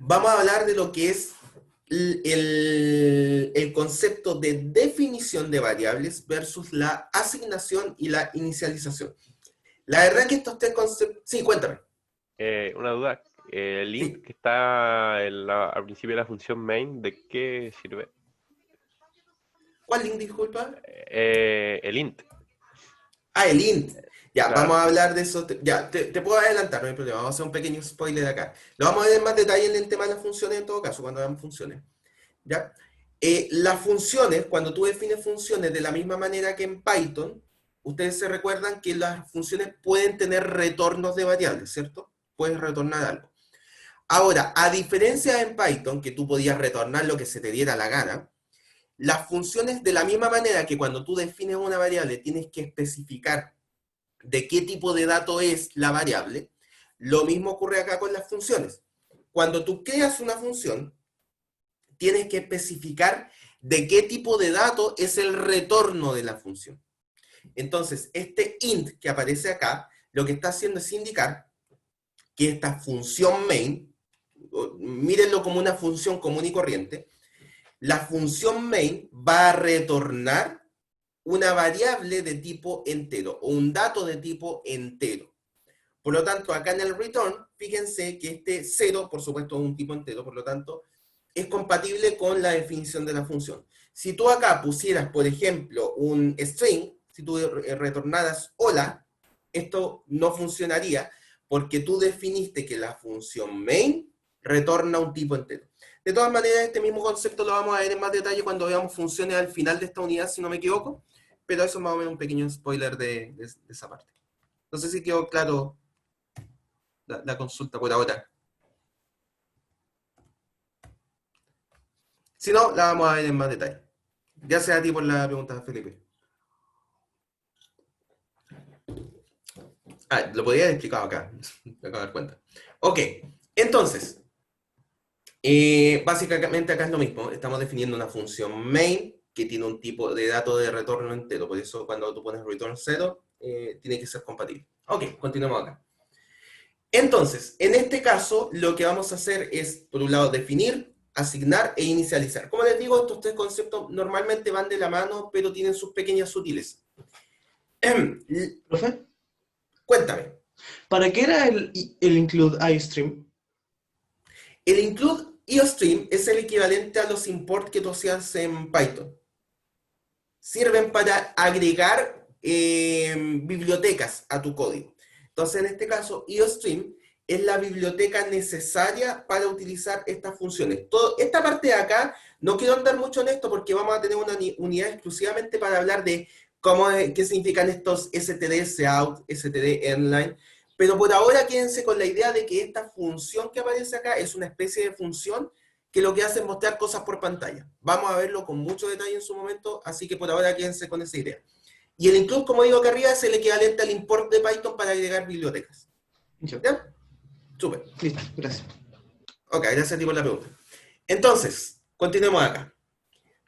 Vamos a hablar de lo que es el concepto de definición de variables versus la asignación y la inicialización. La verdad que estos tres conceptos... Sí, cuéntame. Una duda. El int Sí. que está al principio de la función main, ¿de qué sirve? ¿Cuál link, disculpa? El int, Ah, el int. Ya, vamos claro. a hablar de eso. Ya, te puedo adelantar, no hay problema. Vamos a hacer un pequeño spoiler acá. Lo vamos a ver en más detalle en el tema de las funciones en todo caso, cuando veamos funciones. ¿Ya? Las funciones, cuando tú defines funciones de la misma manera que en Python, ustedes se recuerdan que las funciones pueden tener retornos de variables, ¿cierto? Puedes retornar algo. Ahora, a diferencia en Python, que tú podías retornar lo que se te diera la gana, las funciones de la misma manera que cuando tú defines una variable tienes que especificar de qué tipo de dato es la variable, lo mismo ocurre acá con las funciones. Cuando tú creas una función, tienes que especificar de qué tipo de dato es el retorno de la función. Entonces, este int que aparece acá, lo que está haciendo es indicar que esta función main, mírenlo como una función común y corriente, la función main va a retornar una variable de tipo entero o un dato de tipo entero. Por lo tanto, acá en el return, fíjense que este 0, por supuesto, es un tipo entero, por lo tanto, es compatible con la definición de la función. Si tú acá pusieras, por ejemplo, un string, si tú retornaras hola, esto no funcionaría porque tú definiste que la función main retorna un tipo entero. De todas maneras, este mismo concepto lo vamos a ver en más detalle cuando veamos funciones al final de esta unidad, si no me equivoco, pero eso es más o menos un pequeño spoiler de esa parte. No sé si quedó claro la consulta por ahora. Si no, la vamos a ver en más detalle. Gracias a ti por la pregunta, Felipe. Ah, lo podría haber explicado acá. Me acabo de dar cuenta. Ok, entonces, básicamente acá es lo mismo. Estamos definiendo una función main que tiene un tipo de dato de retorno entero. Por eso cuando tú pones return 0, tiene que ser compatible. Ok, continuemos acá. Entonces, en este caso, lo que vamos a hacer es, por un lado, definir, asignar e inicializar. Como les digo, estos tres conceptos normalmente van de la mano, pero tienen sus pequeñas sutilezas. ¿Profe? Cuéntame. ¿Para qué era el include iStream? El include IOStream es el equivalente a los import que tú hacías en Python. Sirven para agregar bibliotecas a tu código. Entonces, en este caso, IOStream es la biblioteca necesaria para utilizar estas funciones. Esta parte de acá, no quiero andar mucho en esto porque vamos a tener una unidad exclusivamente para hablar de qué significan estos std out, std inline, pero por ahora quédense con la idea de que esta función que aparece acá es una especie de función que lo que hace es mostrar cosas por pantalla. Vamos a verlo con mucho detalle en su momento, así que por ahora quédense con esa idea. Y el include, como digo acá arriba, es el equivalente al import de Python para agregar bibliotecas. ¿Ya? Súper. Listo, gracias. Ok, gracias a ti por la pregunta. Entonces, continuemos acá.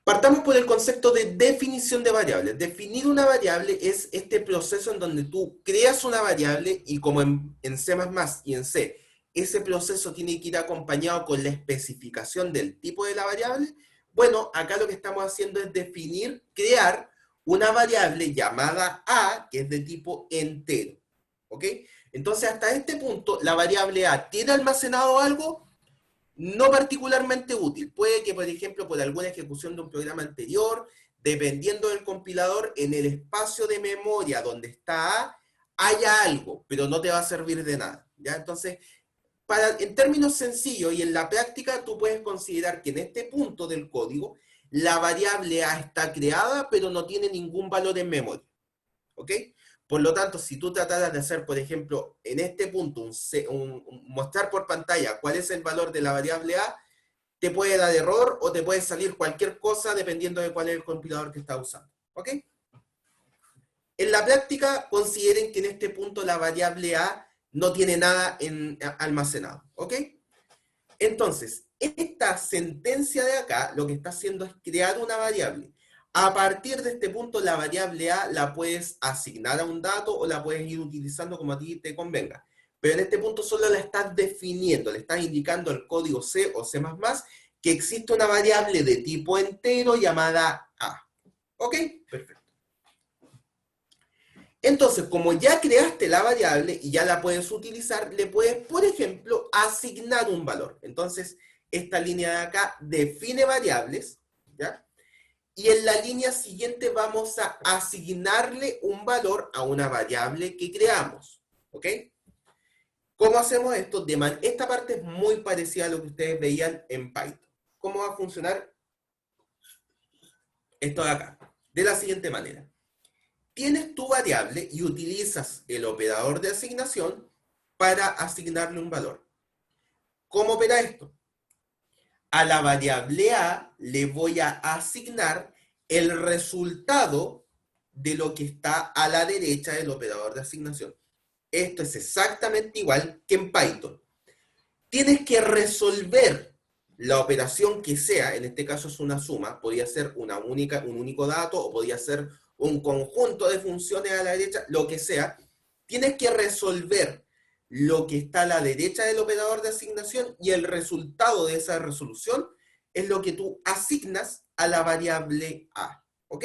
Partamos por el concepto de definición de variables. Definir una variable es este proceso en donde tú creas una variable y como en C++ y en C, ese proceso tiene que ir acompañado con la especificación del tipo de la variable. Bueno, acá lo que estamos haciendo es definir, crear una variable llamada A, que es de tipo entero. ¿Ok? Entonces, hasta este punto, la variable A tiene almacenado algo no particularmente útil. Puede que, por ejemplo, por alguna ejecución de un programa anterior, dependiendo del compilador, en el espacio de memoria donde está A, haya algo, pero no te va a servir de nada. ¿Ya? Entonces, en términos sencillos y en la práctica, tú puedes considerar que en este punto del código, la variable A está creada, pero no tiene ningún valor en memoria. ¿Ok? Por lo tanto, si tú trataras de hacer, por ejemplo, en este punto, mostrar por pantalla cuál es el valor de la variable A, te puede dar error o te puede salir cualquier cosa dependiendo de cuál es el compilador que estás usando. ¿Ok? En la práctica, consideren que en este punto la variable A no tiene nada almacenado. ¿Ok? Entonces, esta sentencia de acá lo que está haciendo es crear una variable. A partir de este punto, la variable A la puedes asignar a un dato o la puedes ir utilizando como a ti te convenga. Pero en este punto solo la estás definiendo, le estás indicando al código C o C++ que existe una variable de tipo entero llamada A. ¿Ok? Perfecto. Entonces, como ya creaste la variable y ya la puedes utilizar, le puedes, por ejemplo, asignar un valor. Entonces, esta línea de acá define variables, ¿ya? Y en la línea siguiente vamos a asignarle un valor a una variable que creamos, ¿ok? ¿Cómo hacemos esto? Esta parte es muy parecida a lo que ustedes veían en Python. ¿Cómo va a funcionar esto de acá? De la siguiente manera. Tienes tu variable y utilizas el operador de asignación para asignarle un valor. ¿Cómo opera esto? A la variable A le voy a asignar el resultado de lo que está a la derecha del operador de asignación. Esto es exactamente igual que en Python. Tienes que resolver la operación que sea, en este caso es una suma, podría ser un único dato o podría ser un conjunto de funciones a la derecha, lo que sea. Tienes que resolver lo que está a la derecha del operador de asignación y el resultado de esa resolución es lo que tú asignas a la variable A. ¿Ok?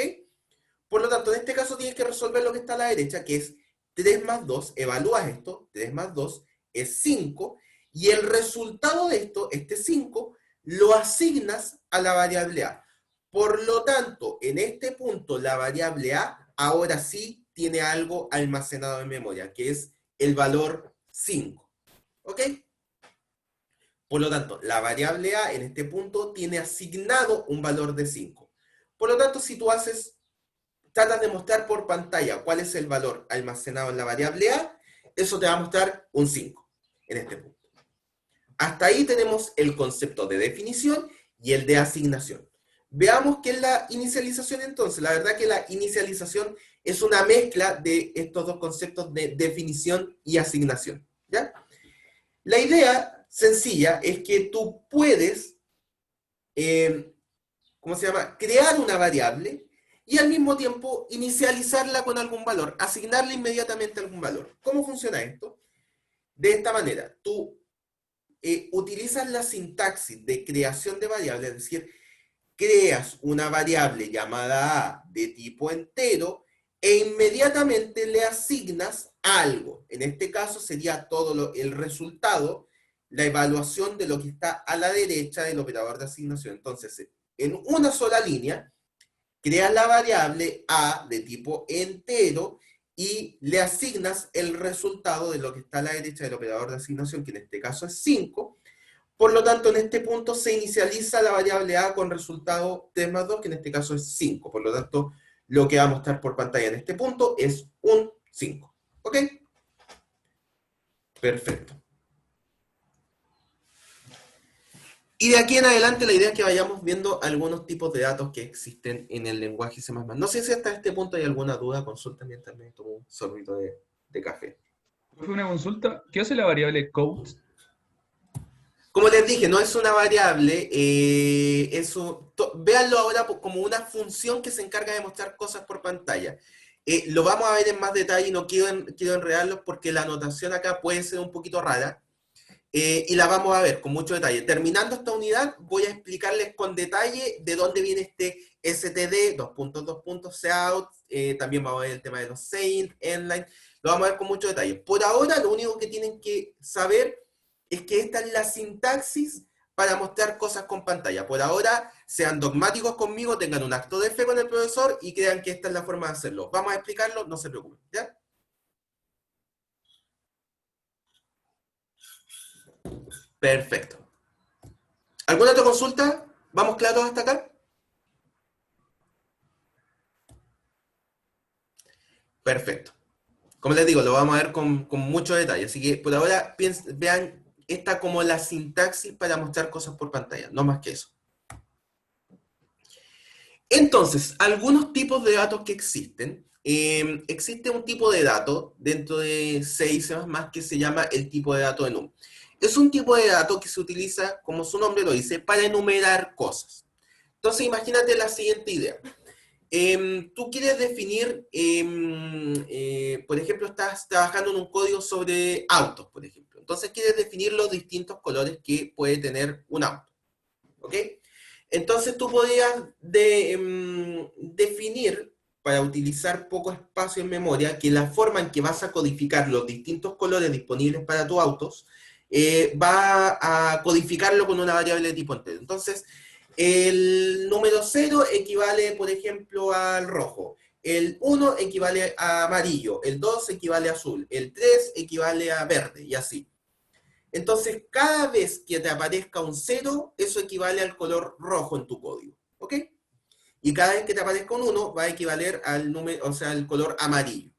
Por lo tanto, en este caso tienes que resolver lo que está a la derecha, que es 3 más 2, evalúas esto, 3 más 2 es 5, y el resultado de esto, este 5, lo asignas a la variable A. Por lo tanto, en este punto, la variable A ahora sí tiene algo almacenado en memoria, que es el valor 5. ¿Ok? Por lo tanto, la variable A en este punto tiene asignado un valor de 5. Por lo tanto, si tú tratas de mostrar por pantalla cuál es el valor almacenado en la variable A, eso te va a mostrar un 5 en este punto. Hasta ahí tenemos el concepto de definición y el de asignación. Veamos qué es la inicialización entonces. La verdad que la inicialización es una mezcla de estos dos conceptos de definición y asignación. ¿Ya? La idea sencilla es que tú puedes, ¿cómo se llama? Crear una variable y al mismo tiempo inicializarla con algún valor, asignarle inmediatamente algún valor. ¿Cómo funciona esto? De esta manera, tú utilizas la sintaxis de creación de variables, es decir, creas una variable llamada A de tipo entero e inmediatamente le asignas algo. En este caso sería todo el resultado, la evaluación de lo que está a la derecha del operador de asignación. Entonces, en una sola línea, creas la variable A de tipo entero y le asignas el resultado de lo que está a la derecha del operador de asignación, que en este caso es 5. Por lo tanto, en este punto se inicializa la variable A con resultado 3 más 2, que en este caso es 5. Por lo tanto, lo que va a mostrar por pantalla en este punto es un 5. ¿Ok? Perfecto. Y de aquí en adelante la idea es que vayamos viendo algunos tipos de datos que existen en el lenguaje C++. No sé si hasta este punto hay alguna duda, consulta mientras me tomo un sorbito de café. Fue una consulta. ¿Qué hace la variable count? Como les dije, no es una variable, véanlo ahora como una función que se encarga de mostrar cosas por pantalla. Lo vamos a ver en más detalle y no quiero enredarlos porque la anotación acá puede ser un poquito rara. Y la vamos a ver con mucho detalle. Terminando esta unidad, voy a explicarles con detalle de dónde viene este std, cout, también vamos a ver el tema de los saint, endline, lo vamos a ver con mucho detalle. Por ahora, lo único que tienen que saber es que esta es la sintaxis para mostrar cosas con pantalla. Por ahora, sean dogmáticos conmigo, tengan un acto de fe con el profesor y crean que esta es la forma de hacerlo. Vamos a explicarlo, no se preocupen, ¿ya? Perfecto. ¿Alguna otra consulta? ¿Vamos claros hasta acá? Perfecto. Como les digo, lo vamos a ver con mucho detalle. Así que por ahora vean esta como la sintaxis para mostrar cosas por pantalla, no más que eso. Entonces, algunos tipos de datos que existen. Existe un tipo de dato dentro de C y C++ que se llama el tipo de dato enum. Es un tipo de dato que se utiliza, como su nombre lo dice, para enumerar cosas. Entonces, imagínate la siguiente idea. Tú quieres definir, por ejemplo, estás trabajando en un código sobre autos, por ejemplo. Entonces quieres definir los distintos colores que puede tener un auto. ¿Ok? Entonces tú podrías definir, para utilizar poco espacio en memoria, que la forma en que vas a codificar los distintos colores disponibles para tus autos, va a codificarlo con una variable de tipo entero. Entonces, el número 0 equivale, por ejemplo, al rojo. El 1 equivale a amarillo. El 2 equivale a azul. El 3 equivale a verde, y así. Entonces, cada vez que te aparezca un 0, eso equivale al color rojo en tu código. ¿Ok? Y cada vez que te aparezca un 1, va a equivaler al número, o sea, al color amarillo.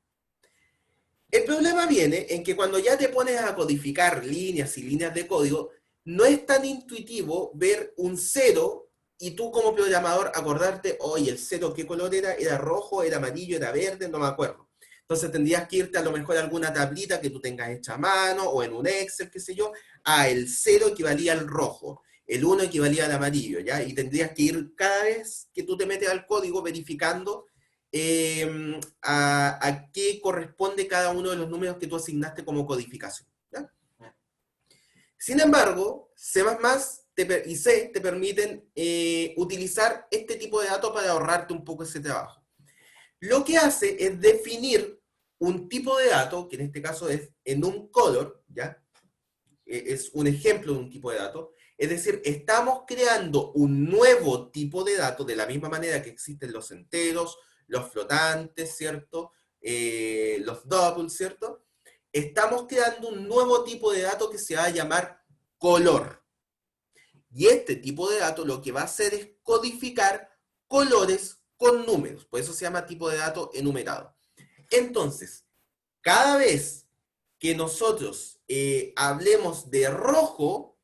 El problema viene en que cuando ya te pones a codificar líneas y líneas de código, no es tan intuitivo ver un 0 y tú como programador acordarte, oye, el 0 ¿qué color era? ¿Era rojo? ¿Era amarillo? ¿Era verde? No me acuerdo. Entonces tendrías que irte a lo mejor a alguna tablita que tú tengas hecha a mano o en un Excel, qué sé yo. El 0 equivalía al rojo, el 1 equivalía al amarillo, ¿ya? Y tendrías que ir cada vez que tú te metes al código verificando a qué corresponde cada uno de los números que tú asignaste como codificación. ¿Ya? Sin embargo, C++ y C te permiten utilizar este tipo de datos para ahorrarte un poco ese trabajo. Lo que hace es definir un tipo de dato, que en este caso es enumColor, ¿ya? Es un ejemplo de un tipo de dato. Es decir, estamos creando un nuevo tipo de dato de la misma manera que existen los enteros, los flotantes, ¿cierto? Los doubles, ¿cierto? Estamos creando un nuevo tipo de dato que se va a llamar color. Y este tipo de dato lo que va a hacer es codificar colores con números. Por eso se llama tipo de dato enumerado. Entonces, cada vez que nosotros hablemos de rojo,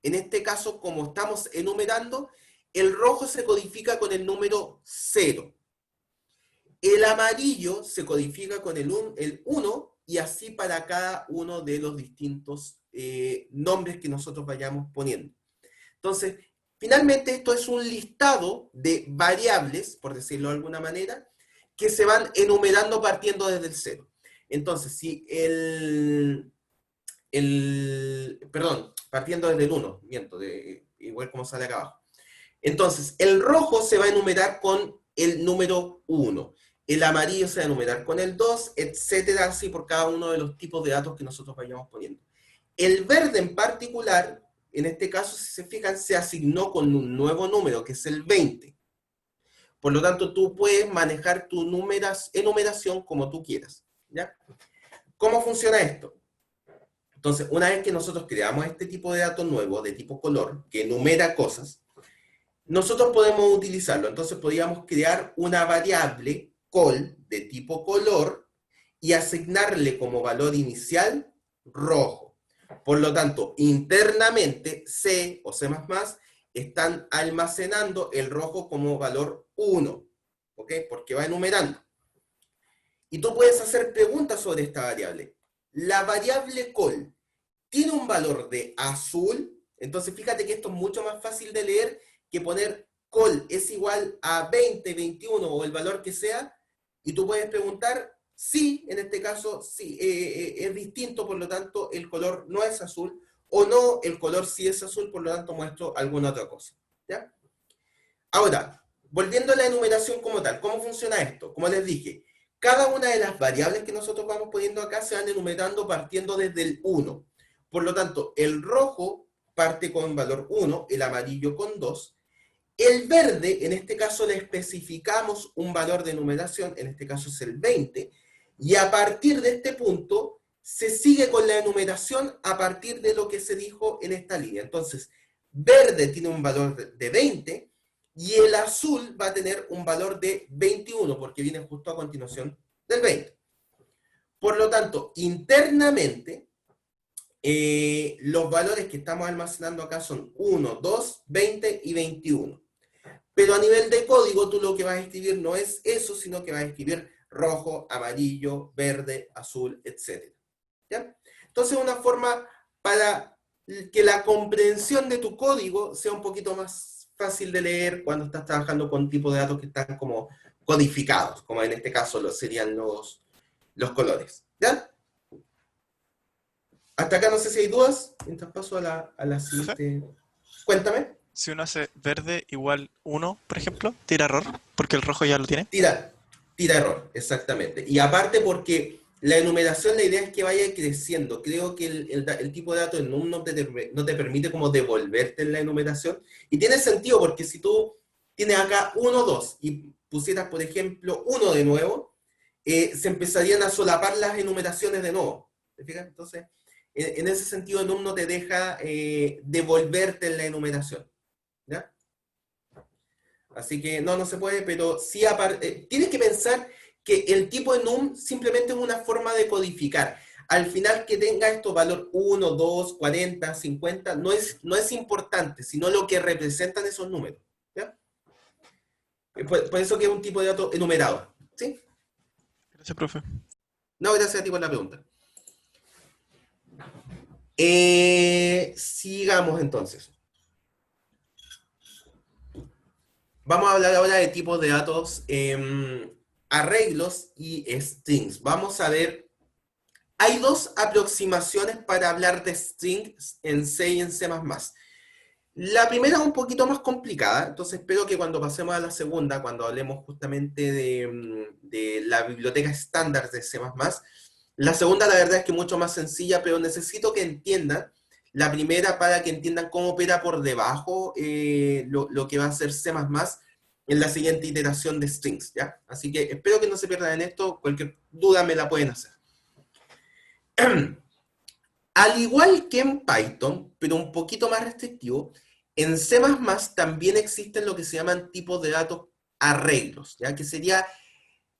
en este caso, como estamos enumerando, el rojo se codifica con el número 0. El amarillo se codifica con el 1 y así para cada uno de los distintos nombres que nosotros vayamos poniendo. Entonces, finalmente esto es un listado de variables, por decirlo de alguna manera, que se van enumerando partiendo desde el 0. Entonces, si perdón, partiendo desde el 1, miento, igual como sale acá abajo. Entonces, el rojo se va a enumerar con el número 1, el amarillo se va a enumerar con el 2, etcétera, así por cada uno de los tipos de datos que nosotros vayamos poniendo. El verde en particular, en este caso, si se fijan, se asignó con un nuevo número, que es el 20. Por lo tanto, tú puedes manejar tu enumeración como tú quieras, ¿ya? ¿Cómo funciona esto? Entonces, una vez que nosotros creamos este tipo de dato nuevo, de tipo color, que enumera cosas, nosotros podemos utilizarlo. Entonces, podríamos crear una variable col de tipo color y asignarle como valor inicial rojo. Por lo tanto, internamente C o C++ están almacenando el rojo como valor 1, ¿ok? Porque va enumerando. Y tú puedes hacer preguntas sobre esta variable. La variable col tiene un valor de azul, entonces fíjate que esto es mucho más fácil de leer que poner col es igual a 20, 21 o el valor que sea, y tú puedes preguntar si, en este caso, si es distinto, por lo tanto el color no es azul, o no, el color sí es azul, por lo tanto muestro alguna otra cosa. ¿Ya? Ahora, volviendo a la enumeración como tal, ¿cómo funciona esto? Como les dije, cada una de las variables que nosotros vamos poniendo acá se van enumerando partiendo desde el 1. Por lo tanto, el rojo parte con valor 1, el amarillo con 2. El verde, en este caso le especificamos un valor de numeración, en este caso es el 20, y a partir de este punto se sigue con la enumeración a partir de lo que se dijo en esta línea. Entonces, verde tiene un valor de 20 y el azul va a tener un valor de 21 porque viene justo a continuación del 20. Por lo tanto, internamente, los valores que estamos almacenando acá son 1, 2, 20 y 21. Pero a nivel de código, tú lo que vas a escribir no es eso, sino que vas a escribir rojo, amarillo, verde, azul, etc. ¿Ya? Entonces, una forma para que la comprensión de tu código sea un poquito más fácil de leer cuando estás trabajando con tipos de datos que están como codificados, como en este caso serían los colores. ¿Ya? Hasta acá no sé si hay dudas. Mientras paso a la siguiente. Cuéntame. Si uno hace verde igual 1, por ejemplo, tira error, porque el rojo ya lo tiene. Tira error, exactamente. Y aparte porque la enumeración, la idea es que vaya creciendo. Creo que el tipo de datos en NUM no te permite como devolverte en la enumeración. Y tiene sentido porque si tú tienes acá 1, 2 y pusieras, por ejemplo, 1 de nuevo, se empezarían a solapar las enumeraciones de nuevo. ¿Te fijas? Entonces, en ese sentido, NUM no te deja devolverte en la enumeración. ¿Ya? Así que no se puede, pero sí tienes que pensar que el tipo de NUM simplemente es una forma de codificar. Al final que tenga estos valor 1, 2, 40, 50, no es importante, sino lo que representan esos números. ¿Ya? Por eso que es un tipo de dato enumerado. ¿Sí? Gracias, profe. No, gracias a ti por la pregunta. Sigamos entonces. Vamos a hablar ahora de tipos de datos, arreglos y strings. Vamos a ver, hay dos aproximaciones para hablar de strings en C y en C++. La primera es un poquito más complicada, entonces espero que cuando pasemos a la segunda, cuando hablemos justamente de la biblioteca estándar de C++, la segunda la verdad es que es mucho más sencilla, pero necesito que entiendan la primera para que entiendan cómo opera por debajo lo que va a ser C++ en la siguiente iteración de strings, ¿ya? Así que espero que no se pierdan en esto, cualquier duda me la pueden hacer. Al igual que en Python, pero un poquito más restrictivo, en C++ también existen lo que se llaman tipos de datos arreglos, ¿ya? Que sería,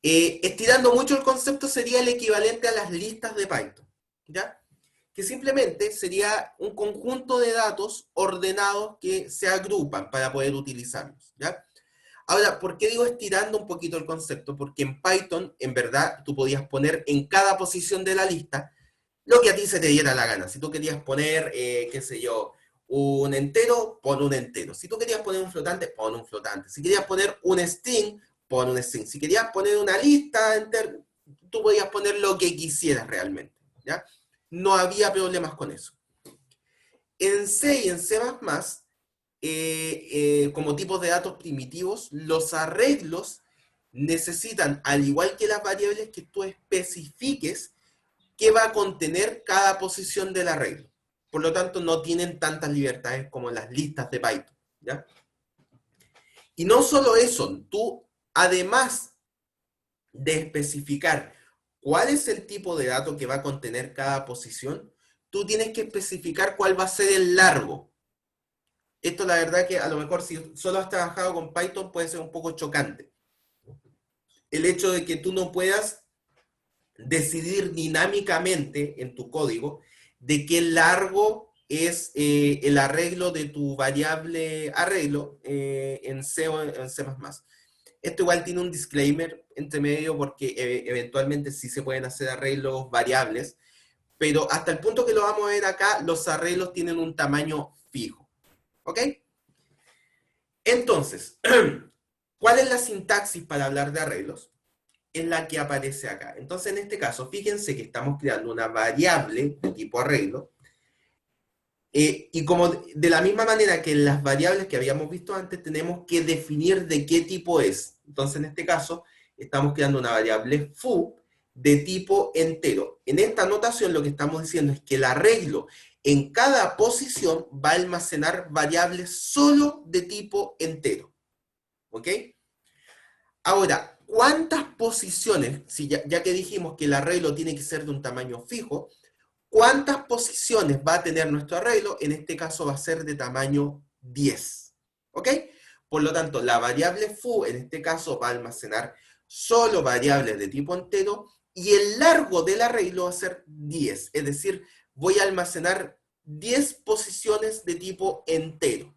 estirando mucho el concepto, sería el equivalente a las listas de Python, ¿ya? Que simplemente sería un conjunto de datos ordenados que se agrupan para poder utilizarlos, ¿ya? Ahora, ¿por qué digo estirando un poquito el concepto? Porque en Python, en verdad, tú podías poner en cada posición de la lista lo que a ti se te diera la gana. Si tú querías poner, qué sé yo, un entero, pon un entero. Si tú querías poner un flotante, pon un flotante. Si querías poner un string, pon un string. Si querías poner una lista, tú podías poner lo que quisieras realmente, ¿ya? No había problemas con eso. En C y en C++, como tipos de datos primitivos, los arreglos necesitan, al igual que las variables, que tú especifiques qué va a contener cada posición del arreglo. Por lo tanto, no tienen tantas libertades como las listas de Python, ¿ya? Y no solo eso, tú, además de especificar cuál es el tipo de dato que va a contener cada posición, tú tienes que especificar cuál va a ser el largo. Esto la verdad que a lo mejor si solo has trabajado con Python puede ser un poco chocante. El hecho de que tú no puedas decidir dinámicamente en tu código de qué largo es el arreglo de tu variable arreglo en C o en C++. Esto igual tiene un disclaimer entre medio porque eventualmente sí se pueden hacer arreglos variables, pero hasta el punto que lo vamos a ver acá, los arreglos tienen un tamaño fijo. ¿Ok? Entonces, ¿cuál es la sintaxis para hablar de arreglos? Es la que aparece acá. Entonces, en este caso, fíjense que estamos creando una variable de tipo arreglo, y como de la misma manera que en las variables que habíamos visto antes, tenemos que definir de qué tipo es. Entonces, en este caso, estamos creando una variable foo de tipo entero. En esta notación lo que estamos diciendo es que el arreglo en cada posición va a almacenar variables solo de tipo entero. ¿Ok? Ahora, ¿cuántas posiciones, si ya que dijimos que el arreglo tiene que ser de un tamaño fijo, cuántas posiciones va a tener nuestro arreglo? En este caso va a ser de tamaño 10. ¿Ok? Por lo tanto, la variable foo en este caso va a almacenar solo variables de tipo entero y el largo del arreglo va a ser 10, es decir, voy a almacenar 10 posiciones de tipo entero,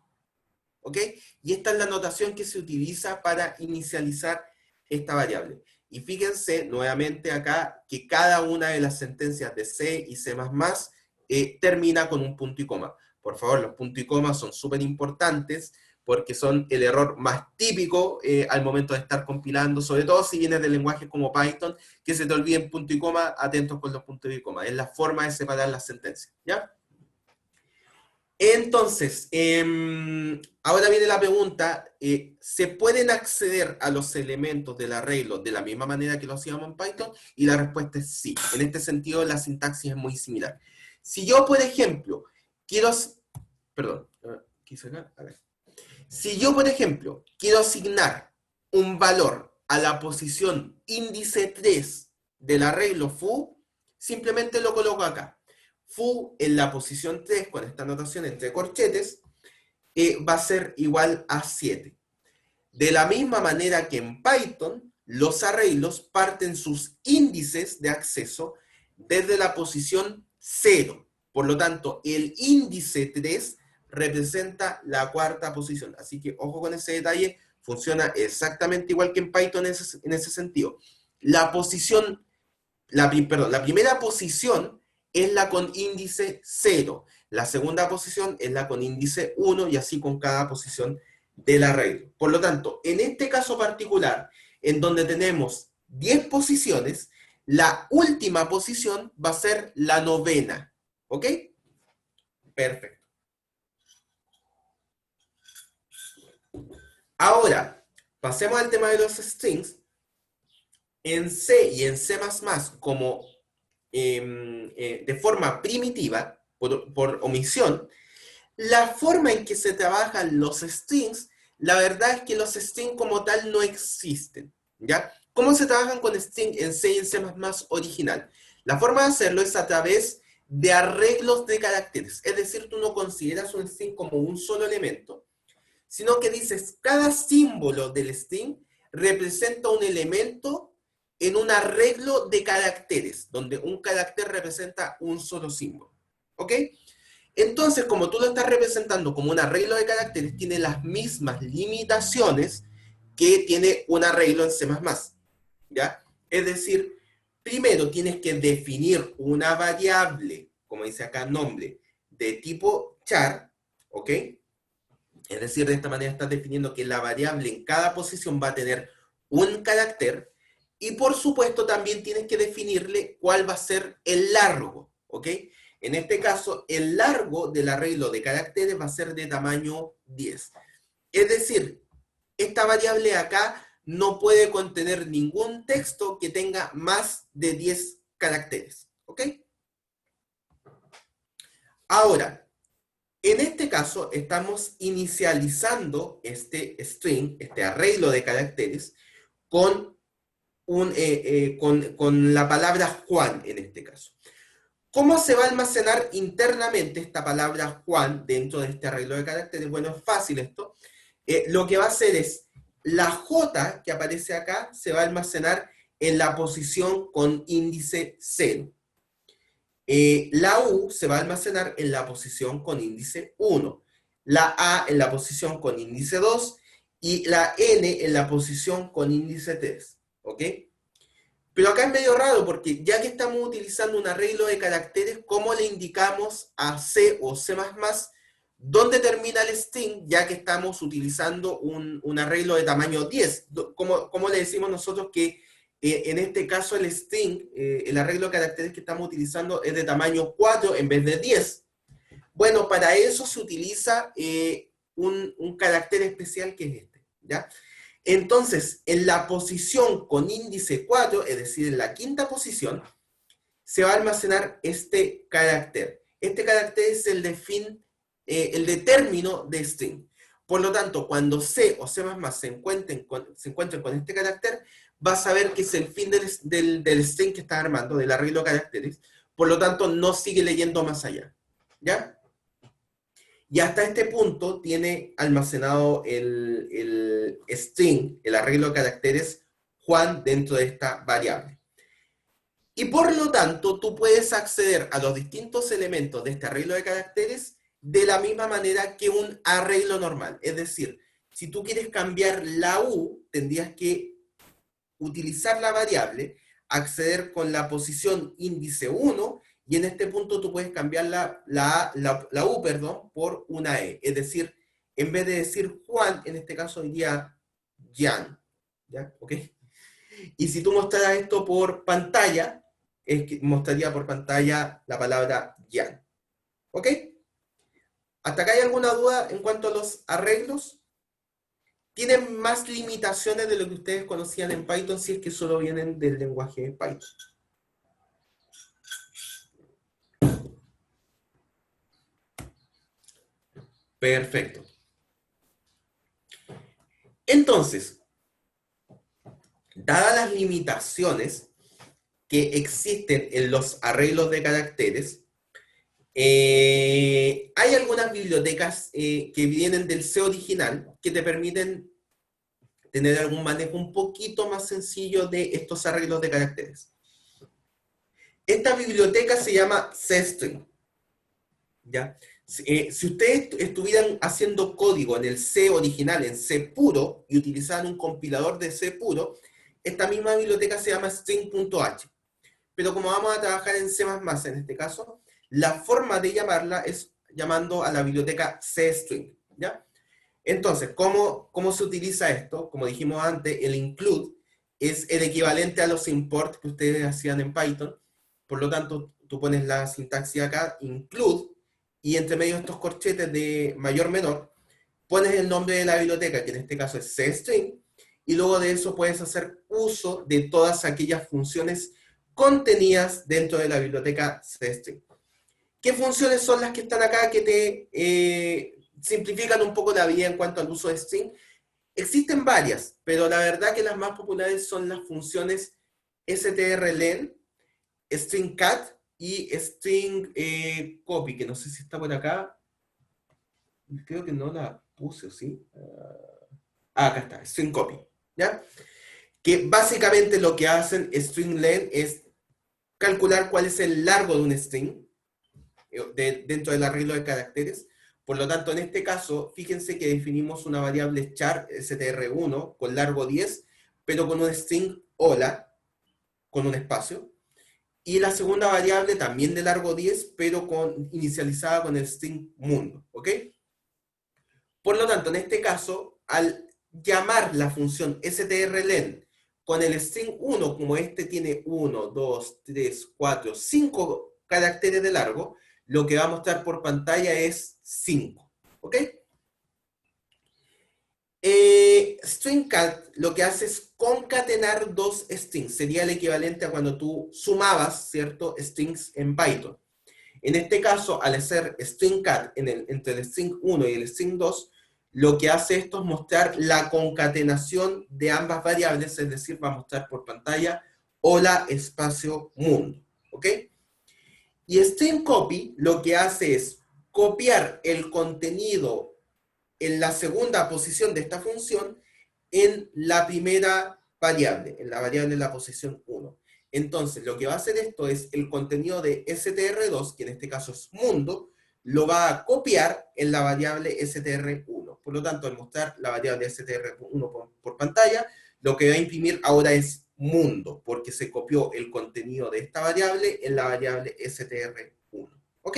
¿ok? Y esta es la notación que se utiliza para inicializar esta variable. Y fíjense nuevamente acá que cada una de las sentencias de C y C++ termina con un punto y coma. Por favor, los puntos y comas son súper importantes porque son el error más típico al momento de estar compilando, sobre todo si vienes de lenguajes como Python, que se te olviden punto y coma, atentos con los puntos y coma. Es la forma de separar las sentencias, ¿ya? Entonces, ahora viene la pregunta, ¿se pueden acceder a los elementos del arreglo de la misma manera que lo hacíamos en Python? Y la respuesta es sí. En este sentido, la sintaxis es muy similar. Si yo, por ejemplo, quiero... Perdón, quise acá, a ver. Si yo, por ejemplo, quiero asignar un valor a la posición índice 3 del arreglo foo, simplemente lo coloco acá. Foo en la posición 3, con esta notación entre corchetes, va a ser igual a 7. De la misma manera que en Python, los arreglos parten sus índices de acceso desde la posición 0. Por lo tanto, el índice 3 representa la cuarta posición. Así que ojo con ese detalle, funciona exactamente igual que en Python en ese sentido. La primera posición es la con índice 0. La segunda posición es la con índice 1 y así con cada posición del arreglo. Por lo tanto, en este caso particular, en donde tenemos 10 posiciones, la última posición va a ser la novena. ¿Ok? Perfecto. Ahora, pasemos al tema de los strings. En C y en C++, como de forma primitiva, por omisión, la forma en que se trabajan los strings, la verdad es que los strings como tal no existen, ¿ya? ¿Cómo se trabajan con string en C y en C++ original? La forma de hacerlo es a través de arreglos de caracteres, es decir, tú no consideras un string como un solo elemento, sino que dices, cada símbolo del string representa un elemento en un arreglo de caracteres, donde un carácter representa un solo símbolo, ¿ok? Entonces, como tú lo estás representando como un arreglo de caracteres, tiene las mismas limitaciones que tiene un arreglo en C++, ¿ya? Es decir, primero tienes que definir una variable, como dice acá nombre, de tipo char, ¿ok? Es decir, de esta manera estás definiendo que la variable en cada posición va a tener un carácter y por supuesto también tienes que definirle cuál va a ser el largo, ¿ok? En este caso, el largo del arreglo de caracteres va a ser de tamaño 10. Es decir, esta variable acá no puede contener ningún texto que tenga más de 10 caracteres, ¿ok? Ahora, en este caso, estamos inicializando este string, este arreglo de caracteres, con la palabra Juan en este caso. ¿Cómo se va a almacenar internamente esta palabra Juan dentro de este arreglo de caracteres? Bueno, es fácil esto. Lo que va a hacer es, la J que aparece acá se va a almacenar en la posición con índice 0. La U se va a almacenar en la posición con índice 1. La A en la posición con índice 2 y la N en la posición con índice 3. ¿Ok? Pero acá es medio raro porque ya que estamos utilizando un arreglo de caracteres, ¿cómo le indicamos a C o C++ dónde termina el string, ya que estamos utilizando un arreglo de tamaño 10? ¿Cómo le decimos nosotros que en este caso el string, el arreglo de caracteres que estamos utilizando es de tamaño 4 en vez de 10? Bueno, para eso se utiliza un carácter especial que es este, ¿ya? Entonces, en la posición con índice 4, es decir, en la quinta posición, se va a almacenar este carácter. Este carácter es el de fin, el de término de string. Por lo tanto, cuando C o C++ se encuentren con este carácter, vas a saber que es el fin del string que estás armando, del arreglo de caracteres. Por lo tanto, no sigue leyendo más allá. ¿Ya? Y hasta este punto tiene almacenado el string, el arreglo de caracteres, Juan, dentro de esta variable. Y por lo tanto, tú puedes acceder a los distintos elementos de este arreglo de caracteres de la misma manera que un arreglo normal. Es decir, si tú quieres cambiar la U, tendrías que utilizar la variable, acceder con la posición índice 1, y en este punto tú puedes cambiar la U, perdón, por una E. Es decir, en vez de decir Juan, en este caso diría Jan. ¿Ya? ¿Ok? Y si tú mostraras esto por pantalla, es que mostraría por pantalla la palabra Jan. ¿Ok? ¿Hasta acá hay alguna duda en cuanto a los arreglos? ¿Tienen más limitaciones de lo que ustedes conocían en Python si es que solo vienen del lenguaje Python? Perfecto. Entonces, dadas las limitaciones que existen en los arreglos de caracteres, hay algunas bibliotecas que vienen del C original que te permiten tener algún manejo un poquito más sencillo de estos arreglos de caracteres. Esta biblioteca se llama CString. ¿Ya? Si ustedes estuvieran haciendo código en el C original, en C puro, y utilizaran un compilador de C puro, esta misma biblioteca se llama string.h. Pero como vamos a trabajar en C++ en este caso, la forma de llamarla es llamando a la biblioteca CString, ¿ya? Entonces, ¿cómo se utiliza esto? Como dijimos antes, el include es el equivalente a los import que ustedes hacían en Python. Por lo tanto, tú pones la sintaxis acá, include, y entre medio de estos corchetes de mayor-menor, pones el nombre de la biblioteca, que en este caso es CString, y luego de eso puedes hacer uso de todas aquellas funciones contenidas dentro de la biblioteca CString. ¿Qué funciones son las que están acá que te simplifican un poco la vida en cuanto al uso de string? Existen varias, pero la verdad que las más populares son las funciones strlen, stringcat y stringcopy, que no sé si está por acá. Creo que no la puse, ¿sí? Acá está, stringcopy, ¿ya? Que básicamente lo que hacen stringlen es calcular cuál es el largo de un string dentro del arreglo de caracteres. Por lo tanto, en este caso, fíjense que definimos una variable char str1 con largo 10, pero con un string hola, con un espacio. Y la segunda variable también de largo 10, pero inicializada con el string mundo. ¿Ok? Por lo tanto, en este caso, al llamar la función strlen con el string 1, como este tiene 1, 2, 3, 4, 5 caracteres de largo, lo que va a mostrar por pantalla es 5. ¿Ok? Stringcat lo que hace es concatenar dos strings. Sería el equivalente a cuando tú sumabas, ¿cierto?, strings en Python. En este caso, al hacer stringcat entre el string 1 y el string 2, lo que hace esto es mostrar la concatenación de ambas variables, es decir, va a mostrar por pantalla hola espacio mundo. ¿Ok? Y stringcopy lo que hace es copiar el contenido en la segunda posición de esta función en la primera variable, en la variable de la posición 1. Entonces, lo que va a hacer esto es el contenido de str2, que en este caso es mundo, lo va a copiar en la variable str1. Por lo tanto, al mostrar la variable str1 por pantalla, lo que va a imprimir ahora es mundo, porque se copió el contenido de esta variable en la variable str1. ¿Ok?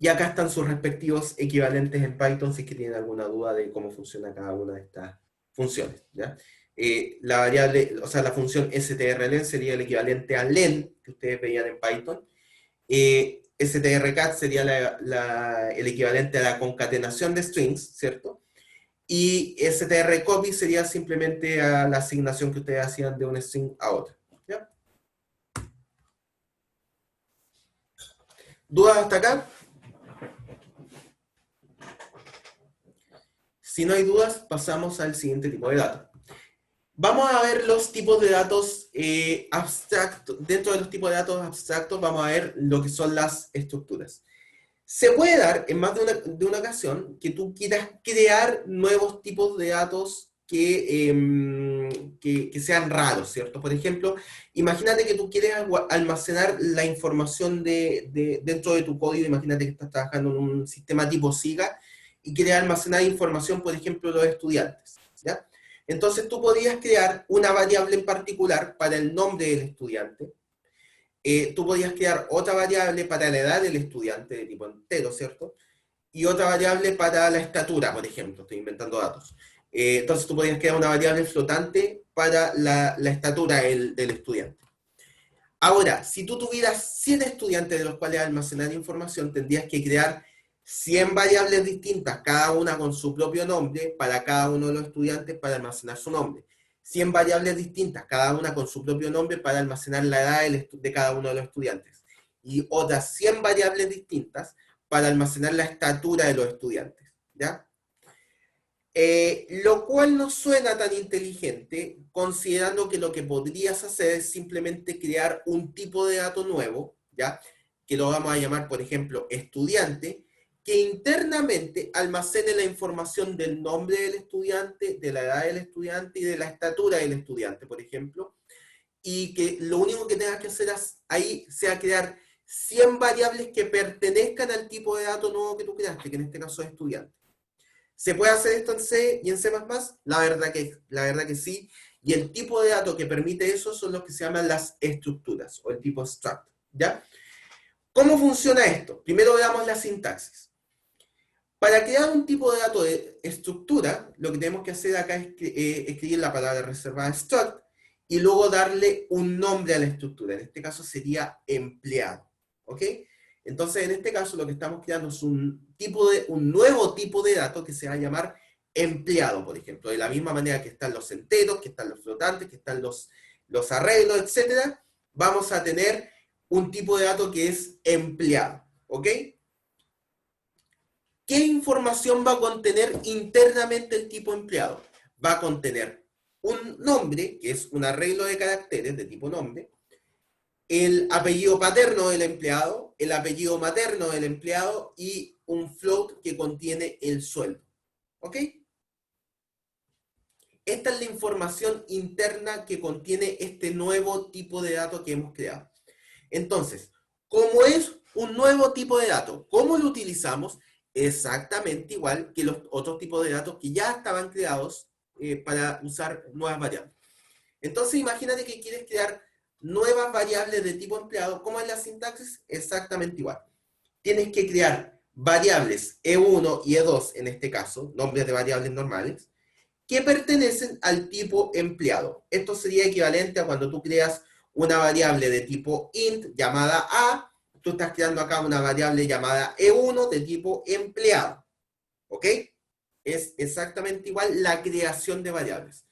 Y acá están sus respectivos equivalentes en Python si es que tienen alguna duda de cómo funciona cada una de estas funciones. ¿Ya? La variable, o sea, la función strlen sería el equivalente a len que ustedes veían en Python. Strcat sería el equivalente a la concatenación de strings, ¿cierto? Y strcopy sería simplemente a la asignación que ustedes hacían de un string a otro. ¿Ya? ¿Dudas hasta acá? Si no hay dudas, pasamos al siguiente tipo de datos. Vamos a ver los tipos de datos abstractos. Dentro de los tipos de datos abstractos vamos a ver lo que son las estructuras. Se puede dar en más de una ocasión que tú quieras crear nuevos tipos de datos que que sean raros, ¿cierto? Por ejemplo, imagínate que tú quieres almacenar la información dentro de tu código, imagínate que estás trabajando en un sistema tipo SIGA y quieres almacenar información, por ejemplo, de los estudiantes, ¿ya? Entonces tú podrías crear una variable en particular para el nombre del estudiante. Tú podrías crear otra variable para la edad del estudiante de tipo entero, ¿cierto? Y otra variable para la estatura, por ejemplo, estoy inventando datos. Entonces tú podrías crear una variable flotante para la estatura del estudiante. Ahora, si tú tuvieras 100 estudiantes de los cuales almacenar información, tendrías que crear 100 variables distintas, cada una con su propio nombre, para cada uno de los estudiantes para almacenar su nombre. 100 variables distintas, cada una con su propio nombre para almacenar la edad de cada uno de los estudiantes. Y otras 100 variables distintas para almacenar la estatura de los estudiantes, ¿ya? Lo cual no suena tan inteligente, considerando que lo que podrías hacer es simplemente crear un tipo de dato nuevo, ¿ya? Que lo vamos a llamar, por ejemplo, estudiante, que internamente almacene la información del nombre del estudiante, de la edad del estudiante y de la estatura del estudiante, por ejemplo, y que lo único que tengas que hacer ahí sea crear 100 variables que pertenezcan al tipo de dato nuevo que tú creaste, que en este caso es estudiante. ¿Se puede hacer esto en C y en C++? La verdad que sí. Y el tipo de dato que permite eso son los que se llaman las estructuras, o el tipo struct, ¿ya? ¿Cómo funciona esto? Primero veamos la sintaxis. Para crear un tipo de dato de estructura, lo que tenemos que hacer acá es escribir la palabra reservada struct, y luego darle un nombre a la estructura. En este caso sería empleado, ¿ok? Entonces, en este caso, lo que estamos creando es un nuevo tipo de dato que se va a llamar empleado, por ejemplo. De la misma manera que están los enteros, que están los flotantes, que están los arreglos, etc., vamos a tener un tipo de dato que es empleado, ¿ok? ¿Qué información va a contener internamente el tipo empleado? Va a contener un nombre, que es un arreglo de caracteres de tipo nombre, el apellido paterno del empleado, el apellido materno del empleado y un float que contiene el sueldo. ¿Ok? Esta es la información interna que contiene este nuevo tipo de dato que hemos creado. Entonces, como es un nuevo tipo de dato, ¿cómo lo utilizamos? Exactamente igual que los otros tipos de datos que ya estaban creados para usar nuevas variables. Entonces, imagínate que quieres crear nuevas variables de tipo empleado. ¿Cómo es la sintaxis? Exactamente igual. Tienes que crear variables E1 y E2, en este caso, nombres de variables normales, que pertenecen al tipo empleado. Esto sería equivalente a cuando tú creas una variable de tipo int llamada A, tú estás creando acá una variable llamada E1 de tipo empleado. ¿Ok? Es exactamente igual la creación de variables.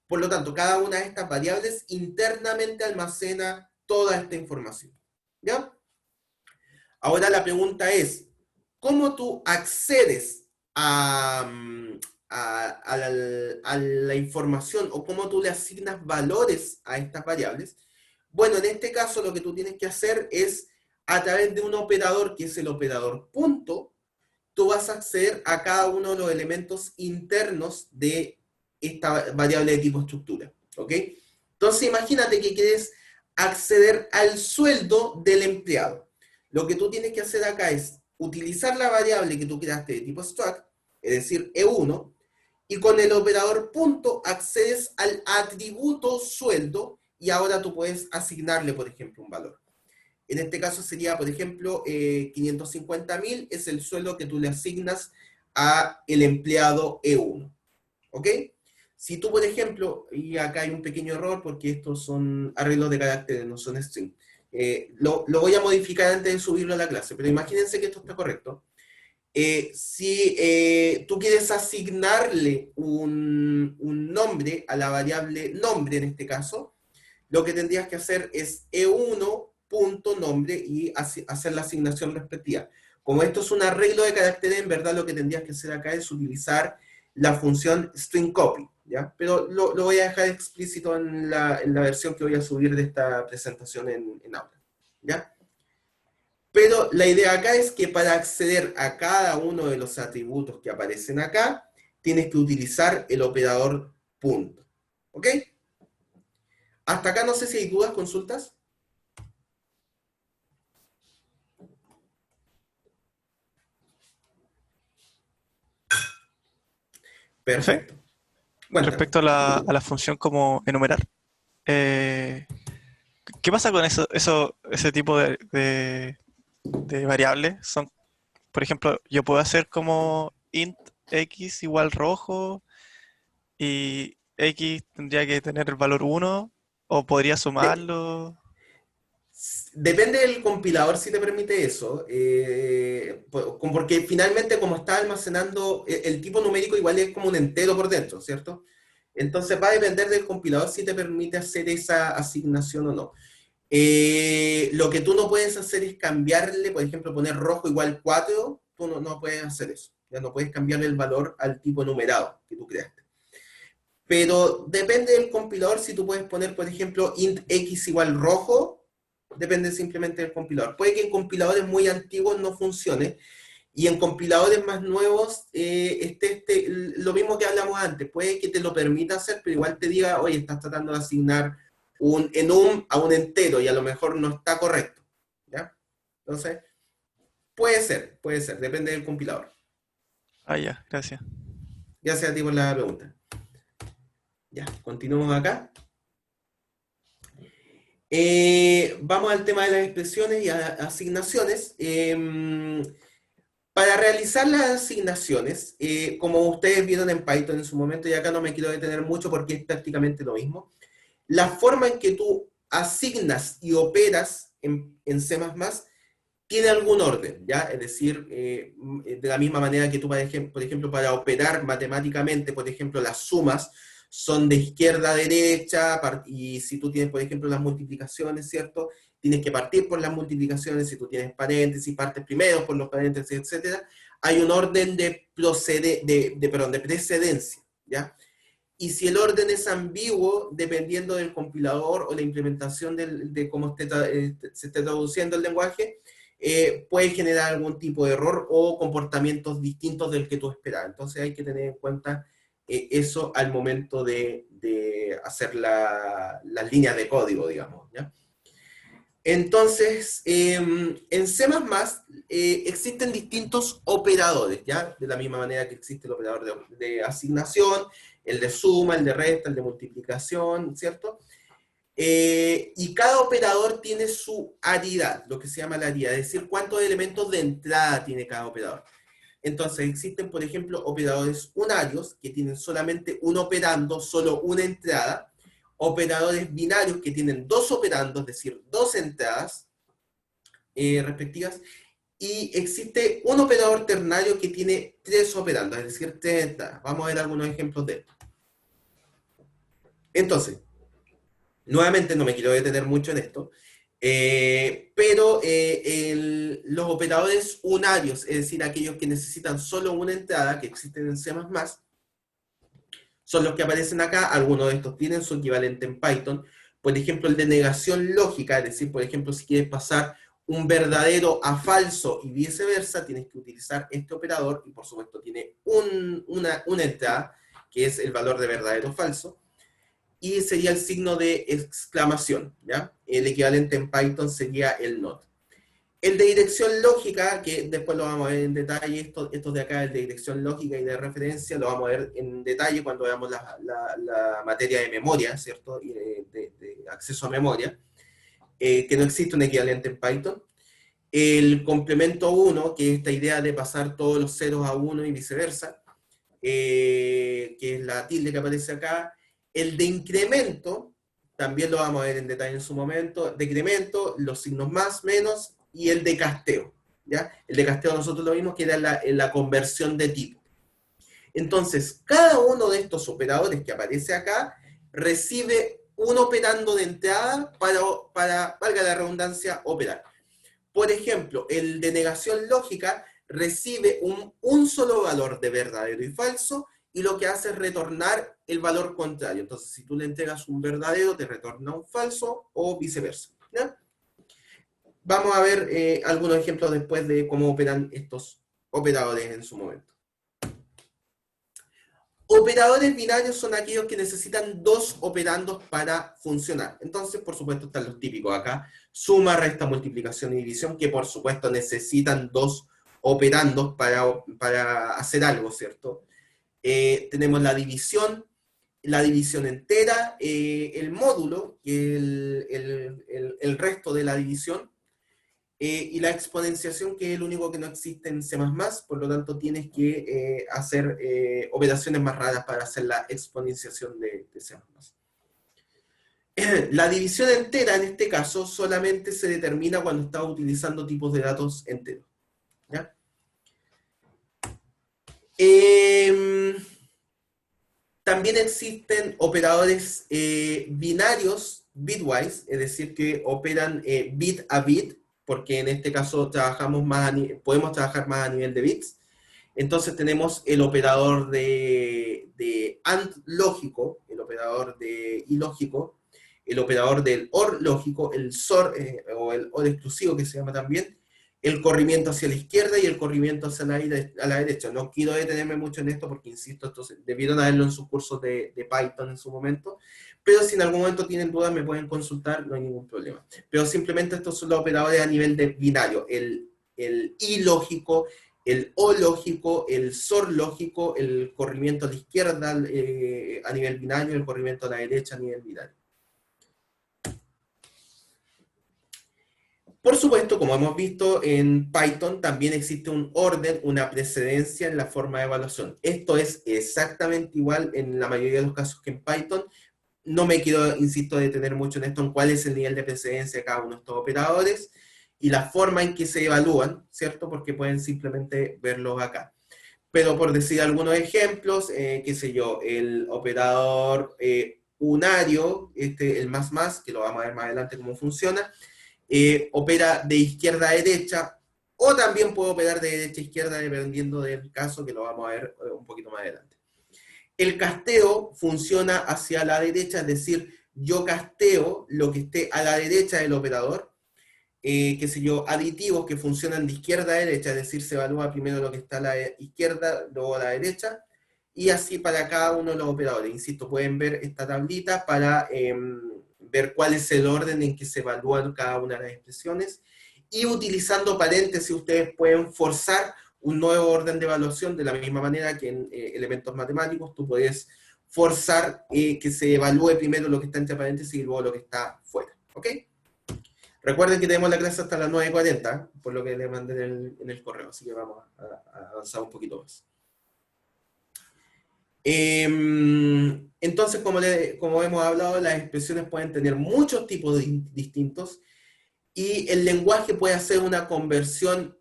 Por lo tanto, cada una de estas variables internamente almacena toda esta información. ¿Ya? Ahora la pregunta es, ¿cómo tú accedes a la información o cómo tú le asignas valores a estas variables? Bueno, en este caso lo que tú tienes que hacer es, a través de un operador que es el operador punto, tú vas a acceder a cada uno de los elementos internos de esta variable de tipo estructura, ¿ok? Entonces imagínate que quieres acceder al sueldo del empleado. Lo que tú tienes que hacer acá es utilizar la variable que tú creaste de tipo struct, es decir, E1, y con el operador punto accedes al atributo sueldo y ahora tú puedes asignarle, por ejemplo, un valor. En este caso sería, por ejemplo, 550.000 es el sueldo que tú le asignas a el empleado E1. ¿Ok? Si tú, por ejemplo, y acá hay un pequeño error porque estos son arreglos de caracteres, no son string. Lo voy a modificar antes de subirlo a la clase, pero imagínense que esto está correcto. Si tú quieres asignarle un nombre a la variable nombre, en este caso, lo que tendrías que hacer es E1.nombre y hacer la asignación respectiva. Como esto es un arreglo de caracteres, en verdad lo que tendrías que hacer acá es utilizar la función string copy, ¿ya? Pero lo voy a dejar explícito en la versión que voy a subir de esta presentación en Aula, ¿ya? Pero la idea acá es que para acceder a cada uno de los atributos que aparecen acá, tienes que utilizar el operador punto, ¿ok? Hasta acá no sé si hay dudas, consultas. Profe, Perfecto. Cuéntame. respecto a la función como enumerar, eh, ¿qué pasa con ese tipo de variables? Son, por ejemplo, yo puedo hacer como int x igual rojo y x tendría que tener el valor 1 o podría De- sumarlo. Depende del compilador si te permite eso, porque finalmente como está almacenando, el tipo numérico igual es como un entero por dentro, ¿cierto? Entonces va a depender del compilador si te permite hacer esa asignación o no. Lo que tú no puedes hacer es cambiarle, por ejemplo, poner rojo igual 4, tú no puedes hacer eso. Ya no puedes cambiarle el valor al tipo numerado que tú creaste. Pero depende del compilador si tú puedes poner, por ejemplo, int x igual rojo, depende simplemente del compilador. Puede que en compiladores muy antiguos no funcione, y en compiladores más nuevos, lo mismo que hablamos antes, puede que te lo permita hacer, pero igual te diga, oye, estás tratando de asignar un enum a un entero y a lo mejor no está correcto. ¿Ya? Entonces, puede ser, depende del compilador. Ah, ya, gracias. Gracias a ti por la pregunta. Ya, continuamos acá. Vamos al tema de las expresiones y asignaciones. Para realizar las asignaciones, como ustedes vieron en Python en su momento, y acá no me quiero detener mucho porque es prácticamente lo mismo, la forma en que tú asignas y operas en C++ tiene algún orden, ¿ya? Es decir, de la misma manera que tú, por ejemplo, para operar matemáticamente, por ejemplo, las sumas son de izquierda a derecha, y si tú tienes, por ejemplo, las multiplicaciones, ¿cierto? Tienes que partir por las multiplicaciones, si tú tienes paréntesis, partes primero por los paréntesis, etcétera. Hay un orden perdón, de precedencia, ¿ya? Y si el orden es ambiguo, dependiendo del compilador o la implementación de cómo se esté traduciendo el lenguaje, puede generar algún tipo de error o comportamientos distintos del que tú esperabas. Entonces hay que tener en cuenta eso al momento de hacer las líneas de código, digamos, ¿ya? Entonces, en C++ existen distintos operadores, ¿ya? De la misma manera que existe el operador de asignación, el de suma, el de resta, el de multiplicación, ¿cierto? Y cada operador tiene su aridad, lo que se llama la aridad, es decir, cuántos elementos de entrada tiene cada operador. Entonces, existen, por ejemplo, operadores unarios que tienen solamente un operando, solo una entrada, operadores binarios que tienen dos operandos, es decir, dos entradas respectivas, y existe un operador ternario que tiene tres operandos, es decir, tres entradas. Vamos a ver algunos ejemplos de esto. Entonces, nuevamente no me quiero detener mucho en esto, pero los operadores unarios, es decir, aquellos que necesitan solo una entrada, que existen en C++, son los que aparecen acá. Algunos de estos tienen su equivalente en Python. Por ejemplo, el de negación lógica, es decir, por ejemplo, si quieres pasar un verdadero a falso y viceversa, tienes que utilizar este operador, y por supuesto tiene una entrada, que es el valor de verdadero o falso, y sería el signo de exclamación, ¿ya? El equivalente en Python sería el not. El de dirección lógica, que después lo vamos a ver en detalle, estos de acá, el de dirección lógica y de referencia, lo vamos a ver en detalle cuando veamos la materia de memoria, ¿cierto? Y de acceso a memoria, que no existe un equivalente en Python. El complemento 1, que es esta idea de pasar todos los ceros a 1 y viceversa, que es la tilde que aparece acá. El de incremento, también lo vamos a ver en detalle en su momento, decremento, los signos más, menos, y el de casteo, ¿ya? El de casteo nosotros lo vimos que era la conversión de tipo. Entonces, cada uno de estos operadores que aparece acá recibe un operando de entrada para valga la redundancia, operar. Por ejemplo, el de negación lógica recibe un solo valor de verdadero y falso, y lo que hace es retornar el valor contrario. Entonces, si tú le entregas un verdadero, te retorna un falso, o viceversa, ¿ya? Vamos a ver algunos ejemplos después de cómo operan estos operadores en su momento. Operadores binarios son aquellos que necesitan dos operandos para funcionar. Entonces, por supuesto, están los típicos acá. Suma, resta, multiplicación y división, que por supuesto necesitan dos operandos para hacer algo, ¿cierto? Tenemos la división entera, el módulo, que es el resto de la división, y la exponenciación, que es el único que no existe en C++, por lo tanto tienes que hacer operaciones más raras para hacer la exponenciación de C++. La división entera, en este caso, solamente se determina cuando estás utilizando tipos de datos enteros. ¿Ya? También existen operadores binarios, bitwise, es decir, que operan bit a bit, porque en este caso trabajamos podemos trabajar más a nivel de bits. Entonces tenemos el operador de AND lógico, el operador de I lógico, el operador del OR lógico, el SOR, o el OR exclusivo que se llama también, el corrimiento hacia la izquierda y el corrimiento hacia a la derecha. No quiero detenerme mucho en esto porque, insisto, esto debieron haberlo en sus cursos de Python en su momento, pero si en algún momento tienen dudas me pueden consultar, no hay ningún problema. Pero simplemente estos son los operadores a nivel de binario, el I lógico, el O lógico, el SOR lógico, el corrimiento a la izquierda a nivel binario, el corrimiento a la derecha a nivel binario. Por supuesto, como hemos visto en Python, también existe un orden, una precedencia en la forma de evaluación. Esto es exactamente igual en la mayoría de los casos que en Python. No me quiero, insisto, detener mucho en esto, en cuál es el nivel de precedencia de cada uno de estos operadores y la forma en que se evalúan, ¿cierto? Porque pueden simplemente verlos acá. Pero por decir algunos ejemplos, qué sé yo, el operador unario, el más, que lo vamos a ver más adelante cómo funciona, opera de izquierda a derecha, o también puede operar de derecha a izquierda dependiendo del caso, que lo vamos a ver un poquito más adelante. El casteo funciona hacia la derecha, es decir, yo casteo lo que esté a la derecha del operador, qué sé yo, aditivos que funcionan de izquierda a derecha, es decir, se evalúa primero lo que está a la izquierda, luego a la derecha, y así para cada uno de los operadores. Insisto, pueden ver esta tablita para ver cuál es el orden en que se evalúan cada una de las expresiones, y utilizando paréntesis ustedes pueden forzar un nuevo orden de evaluación, de la misma manera que en elementos matemáticos tú puedes forzar que se evalúe primero lo que está entre paréntesis y luego lo que está fuera. ¿Ok? Recuerden que tenemos la clase hasta las 9:40, por lo que le mandé en el correo, así que vamos a avanzar un poquito más. Entonces, como hemos hablado, las expresiones pueden tener muchos tipos distintos, y el lenguaje puede hacer una conversión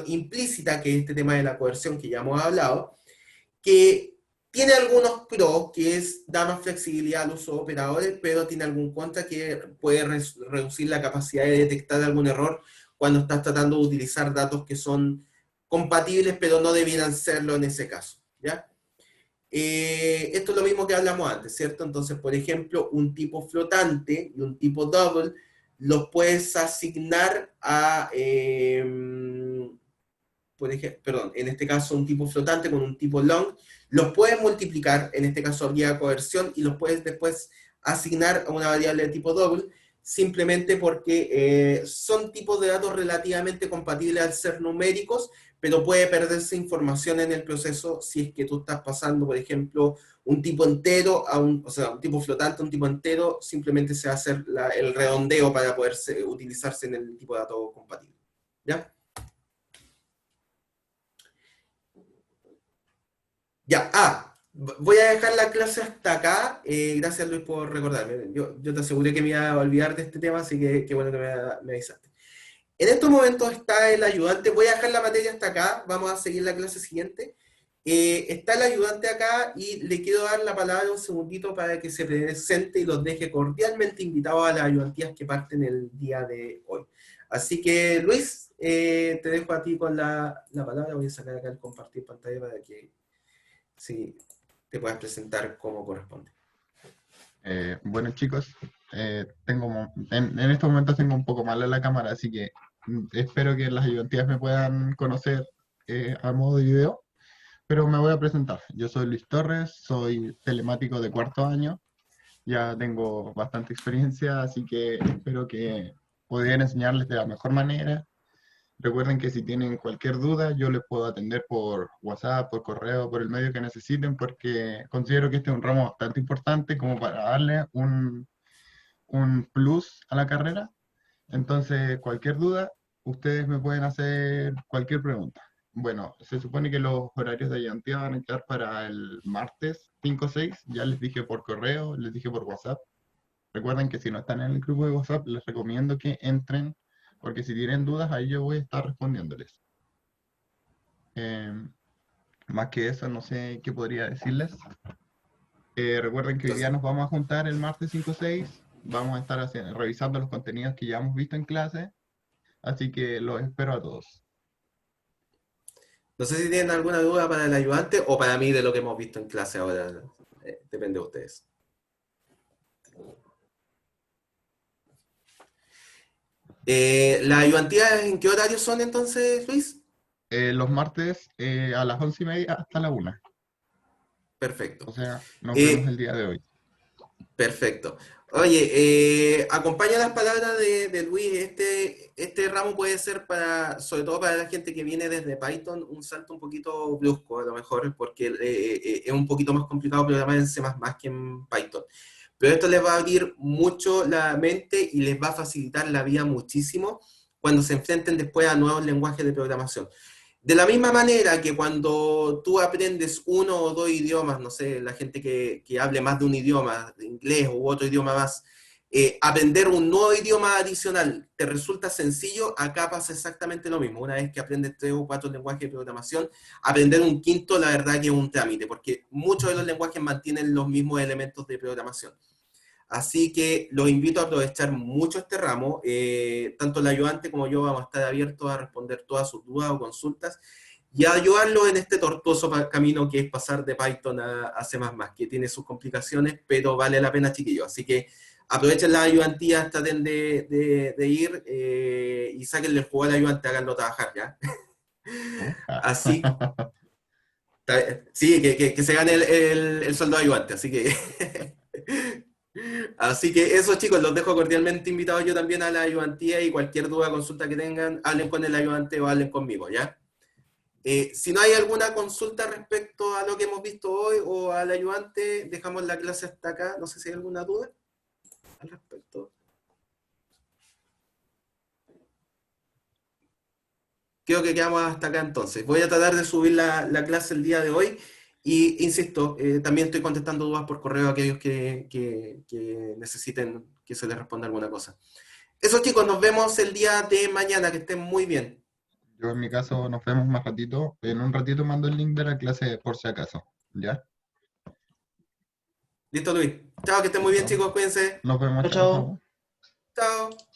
implícita, que es este tema de la coerción que ya hemos hablado, que tiene algunos pros, que da más flexibilidad al uso de operadores, pero tiene algún contra, que puede reducir la capacidad de detectar algún error cuando estás tratando de utilizar datos que son compatibles, pero no debieran serlo en ese caso, ¿ya? Esto es lo mismo que hablamos antes, ¿cierto? Entonces, por ejemplo, un tipo flotante y un tipo double los puedes asignar a, en este caso un tipo flotante con un tipo long, los puedes multiplicar, en este caso habría coerción, y los puedes después asignar a una variable de tipo double, simplemente porque son tipos de datos relativamente compatibles al ser numéricos, pero puede perderse información en el proceso si es que tú estás pasando, por ejemplo, un tipo entero un tipo flotante a un tipo entero, simplemente se va a hacer el redondeo para poder utilizarse en el tipo de dato compatible. ¿Ya? Ya, voy a dejar la clase hasta acá. Gracias, Luis, por recordarme. Yo te aseguré que me iba a olvidar de este tema, así que qué bueno que me avisaste. En estos momentos está el ayudante. Voy a dejar la materia hasta acá. Vamos a seguir la clase siguiente. Está el ayudante acá y le quiero dar la palabra un segundito para que se presente y los deje cordialmente invitados a las ayudantías que parten el día de hoy. Así que, Luis, te dejo a ti con la palabra. Voy a sacar acá el compartir pantalla para que sí, te puedas presentar como corresponde. Bueno, chicos, en estos momentos tengo un poco mal en la cámara, así que espero que las ayudantías me puedan conocer a modo de video. pero me voy a presentar. Yo soy Luis Torres, soy telemático de cuarto año. Ya tengo bastante experiencia, así que espero que poder enseñarles de la mejor manera. Recuerden que si tienen cualquier duda, yo les puedo atender por WhatsApp, por correo, por el medio que necesiten, porque considero que este es un ramo bastante importante como para darle un plus a la carrera. Entonces, cualquier duda, ustedes me pueden hacer cualquier pregunta. Bueno, se supone que los horarios de ayudantía van a quedar para el martes 5 o 6. Ya les dije por correo, les dije por WhatsApp. Recuerden que si no están en el grupo de WhatsApp, les recomiendo que entren, porque si tienen dudas, ahí yo voy a estar respondiéndoles. Eh, Más que eso, no sé qué podría decirles. Recuerden que hoy día nos vamos a juntar el martes 5 o 6. Vamos a estar revisando los contenidos que ya hemos visto en clase. Así que los espero a todos. No sé si tienen alguna duda para el ayudante o para mí de lo que hemos visto en clase ahora. Depende de ustedes. ¿Las ayudantías en qué horarios son entonces, Luis? Los martes a las 11:30 hasta la 1. Perfecto. O sea, nos vemos el Eh, día de hoy. Perfecto. Oye, acompaña las palabras de Luis. Este ramo puede ser para, sobre todo para la gente que viene desde Python, un salto un poquito brusco, a lo mejor, porque es un poquito más complicado programar en C++ que en Python. Pero esto les va a abrir mucho la mente y les va a facilitar la vida muchísimo cuando se enfrenten después a nuevos lenguajes de programación. De la misma manera que cuando tú aprendes uno o dos idiomas, no sé, la gente que hable más de un idioma, de inglés u otro idioma más, aprender un nuevo idioma adicional te resulta sencillo, acá pasa exactamente lo mismo. Una vez que aprendes 3 o 4 lenguajes de programación, aprender un quinto la verdad que es un trámite, porque muchos de los lenguajes mantienen los mismos elementos de programación. Así que los invito a aprovechar mucho este ramo. Tanto el ayudante como yo vamos a estar abiertos a responder todas sus dudas o consultas y a ayudarlos en este tortuoso camino que es pasar de Python a C++, que tiene sus complicaciones, pero vale la pena, chiquillos. Así que aprovechen las ayudantías, traten de ir y sáquenle el juego al ayudante, háganlo trabajar, ¿ya? Así, sí, que se gane el sueldo de ayudante, así que... Así que eso, chicos, los dejo cordialmente invitados yo también a la ayudantía y cualquier duda, consulta que tengan, hablen con el ayudante o hablen conmigo, ¿ya? Si no hay alguna consulta respecto a lo que hemos visto hoy o al ayudante, dejamos la clase hasta acá. No sé si hay alguna duda al respecto. Creo que quedamos hasta acá entonces. Voy a tratar de subir la clase el día de hoy y, insisto, también estoy contestando dudas por correo a aquellos que necesiten que se les responda alguna cosa. Eso, chicos, nos vemos el día de mañana, que estén muy bien. Yo en mi caso nos vemos más ratito. En un ratito mando el link de la clase por si acaso. ¿Ya? Listo, Luis. Chao, que estén muy bien, Listo. chicos, cuídense. Nos vemos, Chao, chao, chao. chao. Chao.